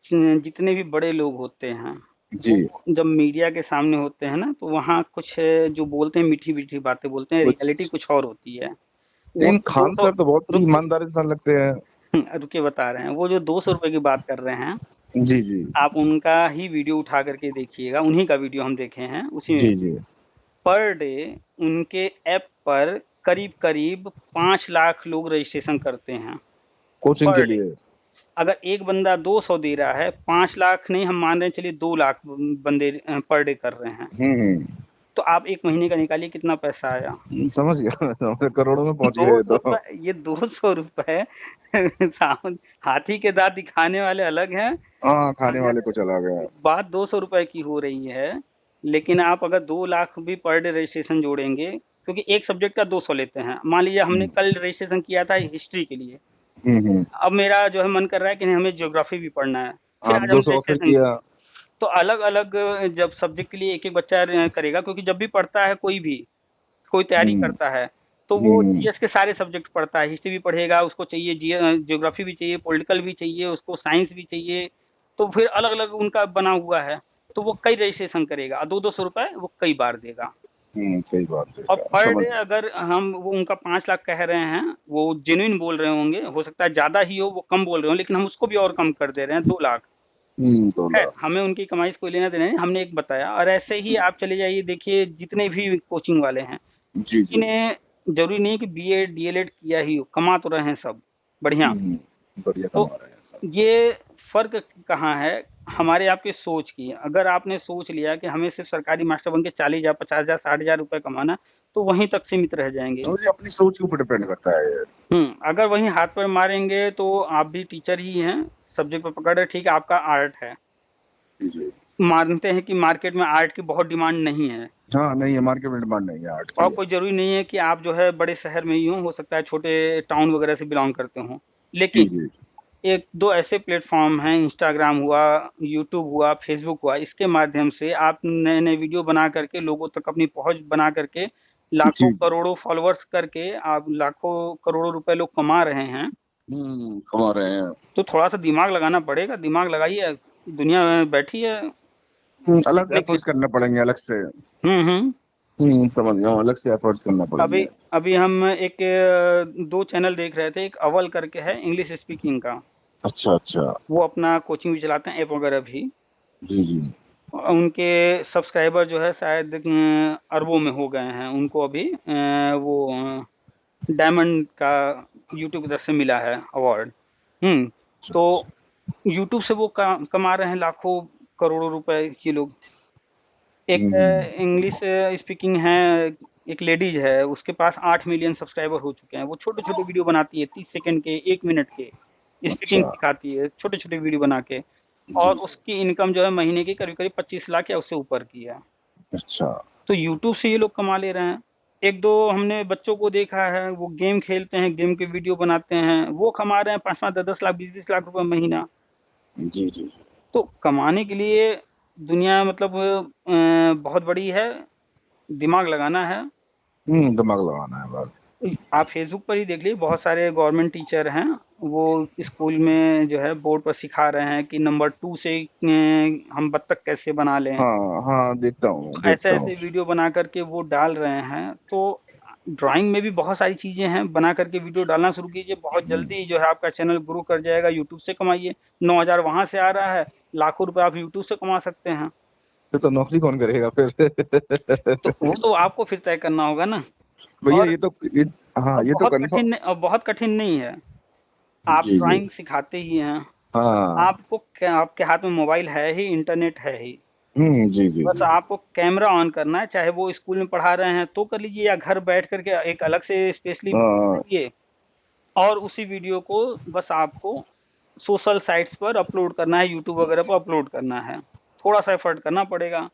च जितने भी बड़े लोग होते हैं, जी। वो जब मीडिया के सामने होते हैं ना, तो वहाँ कुछ जो बोलते हैं मीठी-मीठी बातें बोलते हैं, रियलिटी कुछ, कुछ और होती है। वो लेकिन जो खान 200 सर तो बहुत ही रुकिए ईमानदार इंसान लगते हैं। रुकिए बता रहे हैं, वो जो ₹200 की बात कर रहे हैं, जी जी। आप उनका ही वीडियो उठा करके देखिएगा, उन्हीं का वीडियो हम देखे हैं, उसी में जी जी। पर डे उनके ऐप पर करीब-करीब 5 लाख लोग रजिस्ट्रेशन करते हैं, कोचिंग के पर डे। लिए। अगर एक बंदा 200 दे रहा है, 5 लाख नहीं, हम मान रहे हैं चलिए 2 लाख बंदे पर डे कर रहे हैं, हम्म। तो आप 1 महीने का निकालिए कितना पैसा आया? समझ गया समझ, करोड़ों में पहुंच गए तो। ₹200 ये ₹200 सावन हाथी के दाँत दिखाने वाले अलग हैं। हाँ, खाने वाले अगर को चला गया। बात ₹200 की हो रही है, लेकिन आप अगर 2 लाख भी पर डे रजिस्ट्रेशन जोड़ेंगे, क्योंकि एक सब्जेक्ट का 200 लेते हैं। मान लीजिए हमने हम्म कल रजिस्ट्रेशन किया था हिस्ट्री के लिए, हम्म। अब मेरा जो है मन कर रहा है कि नहीं हमें ज्योग्राफी भी पढ़ना है, फिर आप आज दो हमने सौ ऑफर रजिस्ट्रेशन किया। किया। तो अलग-अलग जब सब्जेक्ट के लिए एक-एक बच्चा करेगा, क्योंकि जब भी पढ़ता है कोई भी, कोई तैयारी हम्म करता है, तो वो हम्म जीएस के सारे सब्जेक्ट पढ़ता है, हिस्ट्री भी पढ़ेगा, उसको चाहिए ज्योग्राफी भी चाहिए, पॉलिटिकल भी चाहिए, उसको साइंस भी चाहिए, तो फिर अलग-अलग उनका बना हुआ है, तो वो कई रजिस्ट्रेशन करेगा, 2-200 रुपए वो कई बार देगा। सही बात है, और पर समझ डे अगर हम वो उनका 5 लाख कह रहे हैं, वो जेन्युइन बोल रहे होंगे, हो सकता है ज़्यादा ही हो, वो कम बोल रहे हों, लेकिन हम उसको भी और कम कर दे रहे हैं 2 लाख। 2 खैर, लाख। हमें उनकी कमाई से कोई लेना-देना नहीं, हमने एक बताया और ऐसे ही आप चले जाइए देखिए जितने भी कोचिंग वाले हैं, जी किसी जी। ने ज़रूरी नहीं है कि बीएड, डीएलएड किया ही हो, कमा तो रहे हैं सब, बढ़िया। बढ़िया तो कमा रहे हैं सब। ये फ़र्क कहाँ है? हमारे आपकी सोच की। अगर आपने सोच लिया कि हमें सिर्फ़ सरकारी मास्टर बन के 40,000, 50,000, 60,000 रुपए कमाना है, तो वहीं तक सीमित रह जाएँगे। और ये अपनी सोच के ऊपर डिपेंड करता है। अगर वहीं हाथ पैर मारेंगे तो आप भी टीचर ही हैं, सब्जेक्ट पे पकड़ रहे ठीक है, आपका आर्ट है। जी जी। मानते हैं कि मार्केट में आर्ट की बहुत डिमांड नहीं है हाँ, नहीं है, मार्केट में डिमांड नहीं है आर्ट और की। कोई ज़रूरी नहीं है कि आप जो है बड़े शहर में ही हो सकता है छोटे टाउन वगैरह से बिलॉन्ग करते हों। जी लेकिन जी। 1-2 ऐसे प्लेटफ़ॉर्म हैं, इंस्टाग्राम हुआ, यूट्यूब हुआ, फ़ेसबुक हुआ, इसके माध्यम से आप नए-नए वीडियो बना करके लोगों तक अपनी पहुँच बना करके लाखों, जी जी। करोड़ों फ़ॉलोअर्स करके आप लाखों, करोड़ों रुपए लोग कमा रहे हैं। कमा रहे हैं। तो थोड़ा-सा दिमाग लगाना पड़ेगा, दिमाग लगाइए, दुनिया बैठी है अलग देखने के लिए। एफर्ट्स करने पड़ेंगे अलग से। हुँ। समझ गया हूँ, अलग से एफर्ट्स करना अभी पड़ेंगे। अभी हम एक 2 चैनल देख रहे थे, एक अव्वल करके है इंग्लिश स्पीकिंग का, अच्छा अच्छा। वो अपना कोचिंग भी चलाते हैं, ऐप वगैरह भी। जी जी। उनके सब्सक्राइबर जो है शायद अरबों में हो गए हैं, उनको अभी वो डायमंड का यूट्यूब की तरफ से मिला है अवार्ड। हुँ, अच्छा तो अच्छा। यूट्यूब से वो कमा रहे हैं लाखों, करोड़ों रुपए ये लोग। एक हम्म। इंग्लिश स्पीकिंग है, एक लेडीज़ है, उसके पास 8 मिलियन सब्सक्राइबर हो चुके हैं। वो छोटे-छोटे वीडियो बनाती है 30 सेकंड के, 1 मिनट के, अच्छा। स्पीकिंग सिखाती है, छोटे-छोटे वीडियो बना के जी और जी। उसकी इनकम जो है महीने की करीब-करीब 25 लाख या उससे ऊपर की है। अच्छा। तो यूट्यूब से ये लोग कमा ले रहे हैं। 1-2 हमने बच्चों को देखा है, वो गेम खेलते हैं, गेम के वीडियो बनाते हैं, वो कमा रहे हैं 5-5, 10-10 लाख, 20-20 लाख रुपए महीना। जी जी। तो कमाने के लिए दुनिया मतलब बहुत बड़ी है, दिमाग लगाना है। दिमाग लगाना है बस। आप फ़ेसबुक पर ही देख लीजिए बहुत सारे गवर्नमेंट टीचर हैं, वो स्कूल में जो है बोर्ड पर सिखा रहे हैं कि नंबर 2 से हम बत्तख कैसे बना लें। हाँ हाँ, देखता हूँ तो देखता हूँ। ऐसे-ऐसे वीडियो बना कर के वो डाल रहे हैं। तो ड्राइंग में भी बहुत सारी चीज़ें हैं, बना कर के वीडियो डालना शुरू कीजिए, बहुत जल्दी जो है आपका चैनल ग्रो कर जाएगा, यूट्यूब से कमाइए। 9,000 वहाँ से आ रहा है, लाखों रुपए आप यूट्यूब से कमा सकते हैं। फिर तो नौकरी कौन करेगा फिर? तो वो तो आपको फिर तय करना होगा ना। भैया और हाँ, ये तो कन्फर्म। और बहुत कठिन नहीं है। आप जी जी। ड्राइंग सिखाते ही हैं, बस हाँ। आपको क्या, आपके हाथ में मोबाइल है ही, इंटरनेट है ही। जी जी बस जी। आपको कैमरा ऑन करना है, चाहे वो स्कूल में पढ़ा रहे हैं तो कर लीजिए, या घर बैठ कर के एक अलग से स्पेशली वीडियो हाँ। बनाइए, और उसी वीडियो को बस आपको सोशल साइट्स पर अपलोड करना है, यूट्यूब वगैरह पर अपलोड करना है। थोड़ा-सा एफर्ट करना पड़ेगा।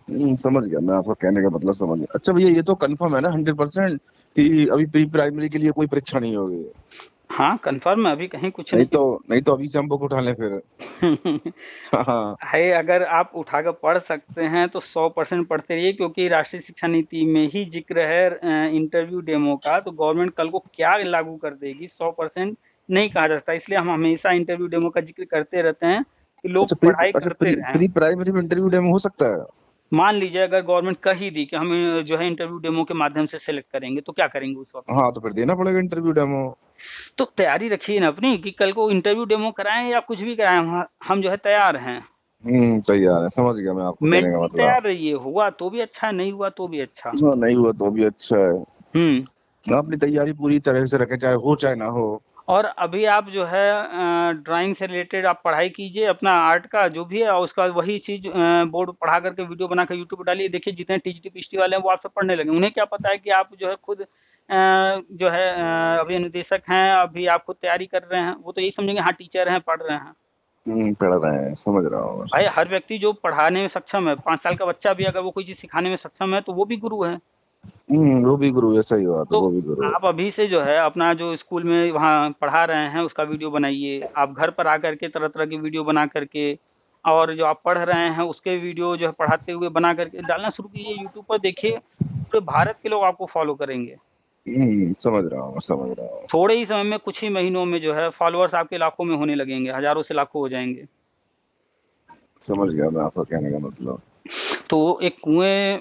समझ गया मैं, आपका कहने का मतलब समझ गया। अच्छा भैया, ये तो कंफर्म है ना 100% कि अभी प्री प्राइमरी के लिए कोई परीक्षा नहीं होगी? हाँ, कन्फर्म है, अभी कहीं कुछ नहीं नहीं। तो नहीं तो अभी से हम बुक उठा लें फिर। हाँ। है, अगर आप उठाकर पढ़ सकते हैं तो 100% पढ़ते रहिए, क्योंकि राष्ट्रीय शिक्षा नीति में ही जिक्र है इंटरव्यू डेमो का। तो गवर्नमेंट कल को क्या लागू कर देगी 100% नहीं कहा जा सकता, इसलिए हम हमेशा इंटरव्यू डेमो का जिक्र करते रहते हैं कि लोग पढ़ाई करते रहें। प्री प्राइमरी में इंटरव्यू डेमो हो सकता है? मान लीजिए अगर गवर्नमेंट कह ही दी कि हम जो है इंटरव्यू डेमो के माध्यम से सेलेक्ट करेंगे, तो क्या करेंगे उस वक्त? हाँ, तो फिर देना पड़ेगा इंटरव्यू डेमो। तो तैयारी रखिए ना अपनी, कि कल को इंटरव्यू डेमो कराएं या कुछ भी कराएं, हम जो है तैयार हैं। तैयार है, समझ गया मैं आपको कहने का मेंटली मतलब। तैयार रहिए, हुआ तो भी अच्छा, नहीं हुआ तो भी अच्छा। हाँ, नहीं हुआ तो भी अच्छा है। हुँ। अपनी तैयारी पूरी तरह से रखें, चाहे हो चाहे ना हो। और अभी आप जो है ड्राइंग से रिलेटेड आप पढ़ाई कीजिए, अपना आर्ट का जो भी है, और उसका वही चीज़ बोर्ड पढ़ा करके वीडियो बना के यूट्यूब पे डालिए। देखिए जितने टीजीटी-पीएचडी वाले हैं वो आपसे पढ़ने लगे। उन्हें क्या पता है कि आप जो है खुद जो है अभी अनुदेशक हैं, अभी आप खुद तैयारी कर रहे हैं। वो तो यही समझेंगे हाँ टीचर हैं, पढ़ रहे हैं। पढ़ रहे हैं, समझ रहा हूँ भाई मैं। हर व्यक्ति जो पढ़ाने में सक्षम है, 5 साल का बच्चा भी अगर वो कोई चीज़ सिखाने में सक्षम है, तो वो भी गुरु है। वो भी गुरु है, सही बात है, तो वो भी गुरु है। आप अभी से जो है अपना जो स्कूल में वहाँ पढ़ा रहे हैं उसका वीडियो बनाइए। आप घर पर आकर के तरह-तरह की वीडियो बना कर के, और जो आप पढ़ रहे हैं उसके वीडियो जो है पढ़ाते हुए बना कर के डालना शुरू कीजिए यूट्यूब पर। देखिए पूरे भारत के लोग आपको फ़ॉलो करेंगे। समझ रहा हूँ, समझ रहा हूँ। थोड़े ही समय में, कुछ ही महीनों में जो है फ़ॉलोअर्स आपके लाखों में होने लगेंगे, हज़ारों से लाखों हो जाएँगे। समझ गया मैं आपका कहने का मतलब। तो एक कुएँ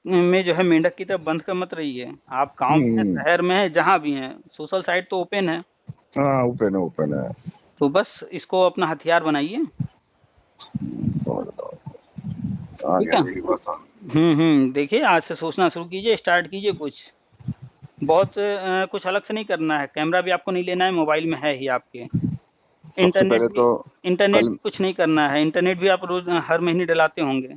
में जो है मेंढक की तरह बंद कर मत रहिए। आप गाँव में हैं, हम्म। शहर में हैं, जहाँ भी हैं, सोशल साइट तो ओपन है। हाँ, ओपन है, ओपन है। तो बस इसको अपना हथियार बनाइए। समझ रहा हूँ। आ ठीक गया है? मेरी बात समझ। देखिए आज से सोचना शुरू कीजिए, स्टार्ट कीजिए कुछ। बहुत कुछ अलग से नहीं करना है, कैमरा भी आपको नहीं लेना है, मोबाइल में है ही आपके। सबसे पहले तो इंटरनेट कल भी कुछ नहीं करना है, इंटरनेट भी आप रोज़ हर महीने डलाते होंगे।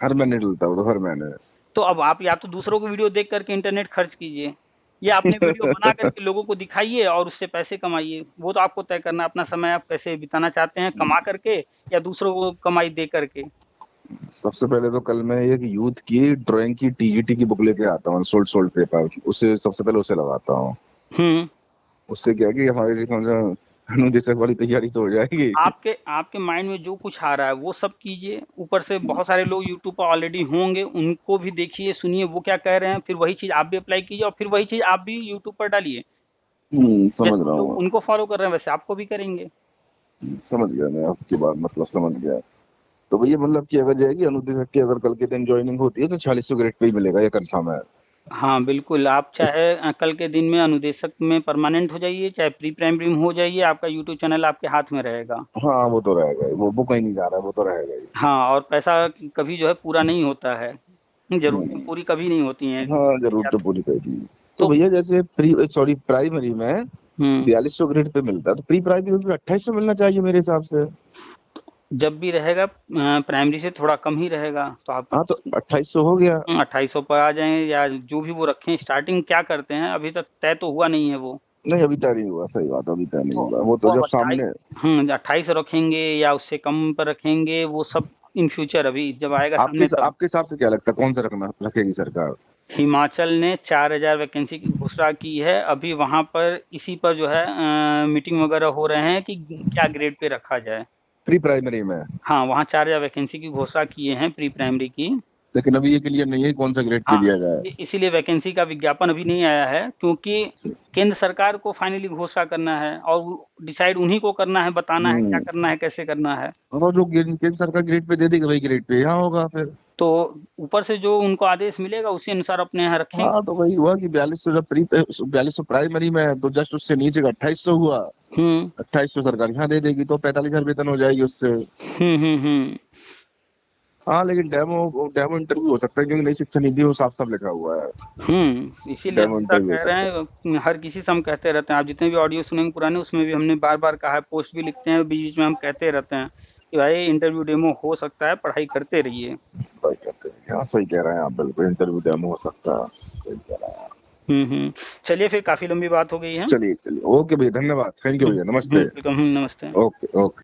हर महीने डलता हूँ, तो हर महीने। तो अब आप या तो दूसरों की वीडियो देख कर के इंटरनेट खर्च कीजिए, या अपनी वीडियो बना कर के लोगों को दिखाइए और उससे पैसे कमाइए। वो तो आपको तय करना है, अपना समय आप कैसे बिताना चाहते हैं, कमा कर के या दूसरों को कमाई दे कर के। सबसे पहले तो कल मैं एक यूथ की ड्राइंग की टीजीटी की बुक लेके आता हूँ, सोल्ड पेपर, उसे सबसे पहले उसे लगाता हूँ। हुँ। उससे क्या है कि हमारी अनुदेशक वाली तैयारी तो हो जाएगी। आपके आपके माइंड में जो कुछ आ रहा है वो सब कीजिए। ऊपर से बहुत सारे लोग यूट्यूब पर ऑलरेडी होंगे, उनको भी देखिए, सुनिए वो क्या कह रहे हैं, फिर वही चीज़ आप भी अप्लाई कीजिए और फिर वही चीज़ आप भी यूट्यूब पर डालिए। समझ जैसे रहा लोग हूँ। उनको फॉलो कर रहे हैं वैसे आपको भी करेंगे। समझ गया मैं आपकी बात, मतलब समझ गया। तो भैया मतलब कि अगर जाएगी अनुदेशक की, अगर कल के दिन ज्वाइनिंग होती है तो 4600 ग्रेड पे ही मिलेगा, ये कंफर्म है? हाँ, बिल्कुल आप चाहे कल के दिन में अनुदेशक में परमानेंट हो जाइए, चाहे प्री प्राइमरी में हो जाइए, आपका यूट्यूब चैनल आपके हाथ में रहेगा। हाँ, वो तो रहेगा ही, वो कहीं नहीं जा रहा है, वो तो रहेगा ही। हाँ, और पैसा कभी जो है पूरा नहीं होता है। ज़रूरतें हम्म। पूरी कभी नहीं होती हैं। हाँ, जरूर तो पूरी करेगी। तो तो भैया जैसे प्राइमरी में हुँ। 4200 ग्रेड पे मिलता है, तो प्री प्राइमरी में भी 2800 मिलना चाहिए मेरे हिसाब से। जब भी रहेगा प्राइमरी से थोड़ा कम ही रहेगा, तो आप हाँ, तो 2800 हो गया। 2800 पर आ जाएँ, या जो भी वो रखें। स्टार्टिंग क्या करते हैं, अभी तक तय तो हुआ नहीं है वो। नहीं, अभी तय नहीं हुआ, सही बात, अभी तय नहीं तो हुआ, वो वो तो अब जब सामने। 28 रखेंगे या उससे कम पर रखेंगे, वो सब इन फ्यूचर अभी जब आएगा सामने तब। आपके हिसाब से क्या लगता है, कौन सा रखेगी सरकार? हिमाचल ने 4000 वैकेंसी की घोषणा की है। अभी वहाँ पर इसी पर जो है मीटिंग वगैरह हो रहे हैं कि क्या ग्रेड पे रखा जाए। प्री प्राइमरी में? हाँ, वहाँ 4000 वैकेंसी की घोषणा किए हैं प्री प्राइमरी की। लेकिन अभी ये क्लियर नहीं है कौन सा ग्रेड पे हाँ, दिया जाए। इसीलिए वैकेंसी का विज्ञापन अभी नहीं आया है, क्योंकि केंद्र सरकार को फाइनली घोषणा करना है और डिसाइड उन्हीं को करना है, बताना है क्या करना है, कैसे करना है। और जो केंद्र सरकार ग्रेड पे दे देगी वही ग्रेड पे यहाँ होगा फिर। तो ऊपर से जो उनको आदेश मिलेगा उसी अनुसार अपने यहाँ रखेंगे। हाँ तो वही हुआ कि 4200 जब 4200 प्राइमरी में है तो जस्ट उससे नीचे का 2800 हुआ। 2800 सरकार यहाँ दे देगी तो 45,000 वेतन हो जाएगी उससे। हाँ लेकिन डेमो इंटरव्यू हो सकता है क्योंकि नई शिक्षा नीति वो साफ साफ लिखा हुआ है। इसीलिए डेमो हमेशा इंटरव्यू हो कह रहे सकता हैं, हर किसी से हम कहते रहते हैं, आप जितने भी ऑडियो सुनेंगे पुराने उसमें भी हमने बार बार कहा है, पोस्ट भी लिखते हैं, बीच बीच में हम कहते रहते हैं कि भाई इंटरव्यू डेमो हो सकता है, पढ़ाई करते रहिए। है। कहते हैं हाँ सही कह रहे हैं आप, बिल्कुल इंटरव्यू डेमो हो सकता है, सही कह रहे हैं। चलिए फिर काफी लंबी बात हो गई है। चलिए चलिए ओके भैया, धन्यवाद, थैंक यू भैया, नमस्ते। वेलकम, नमस्ते। Okay okay.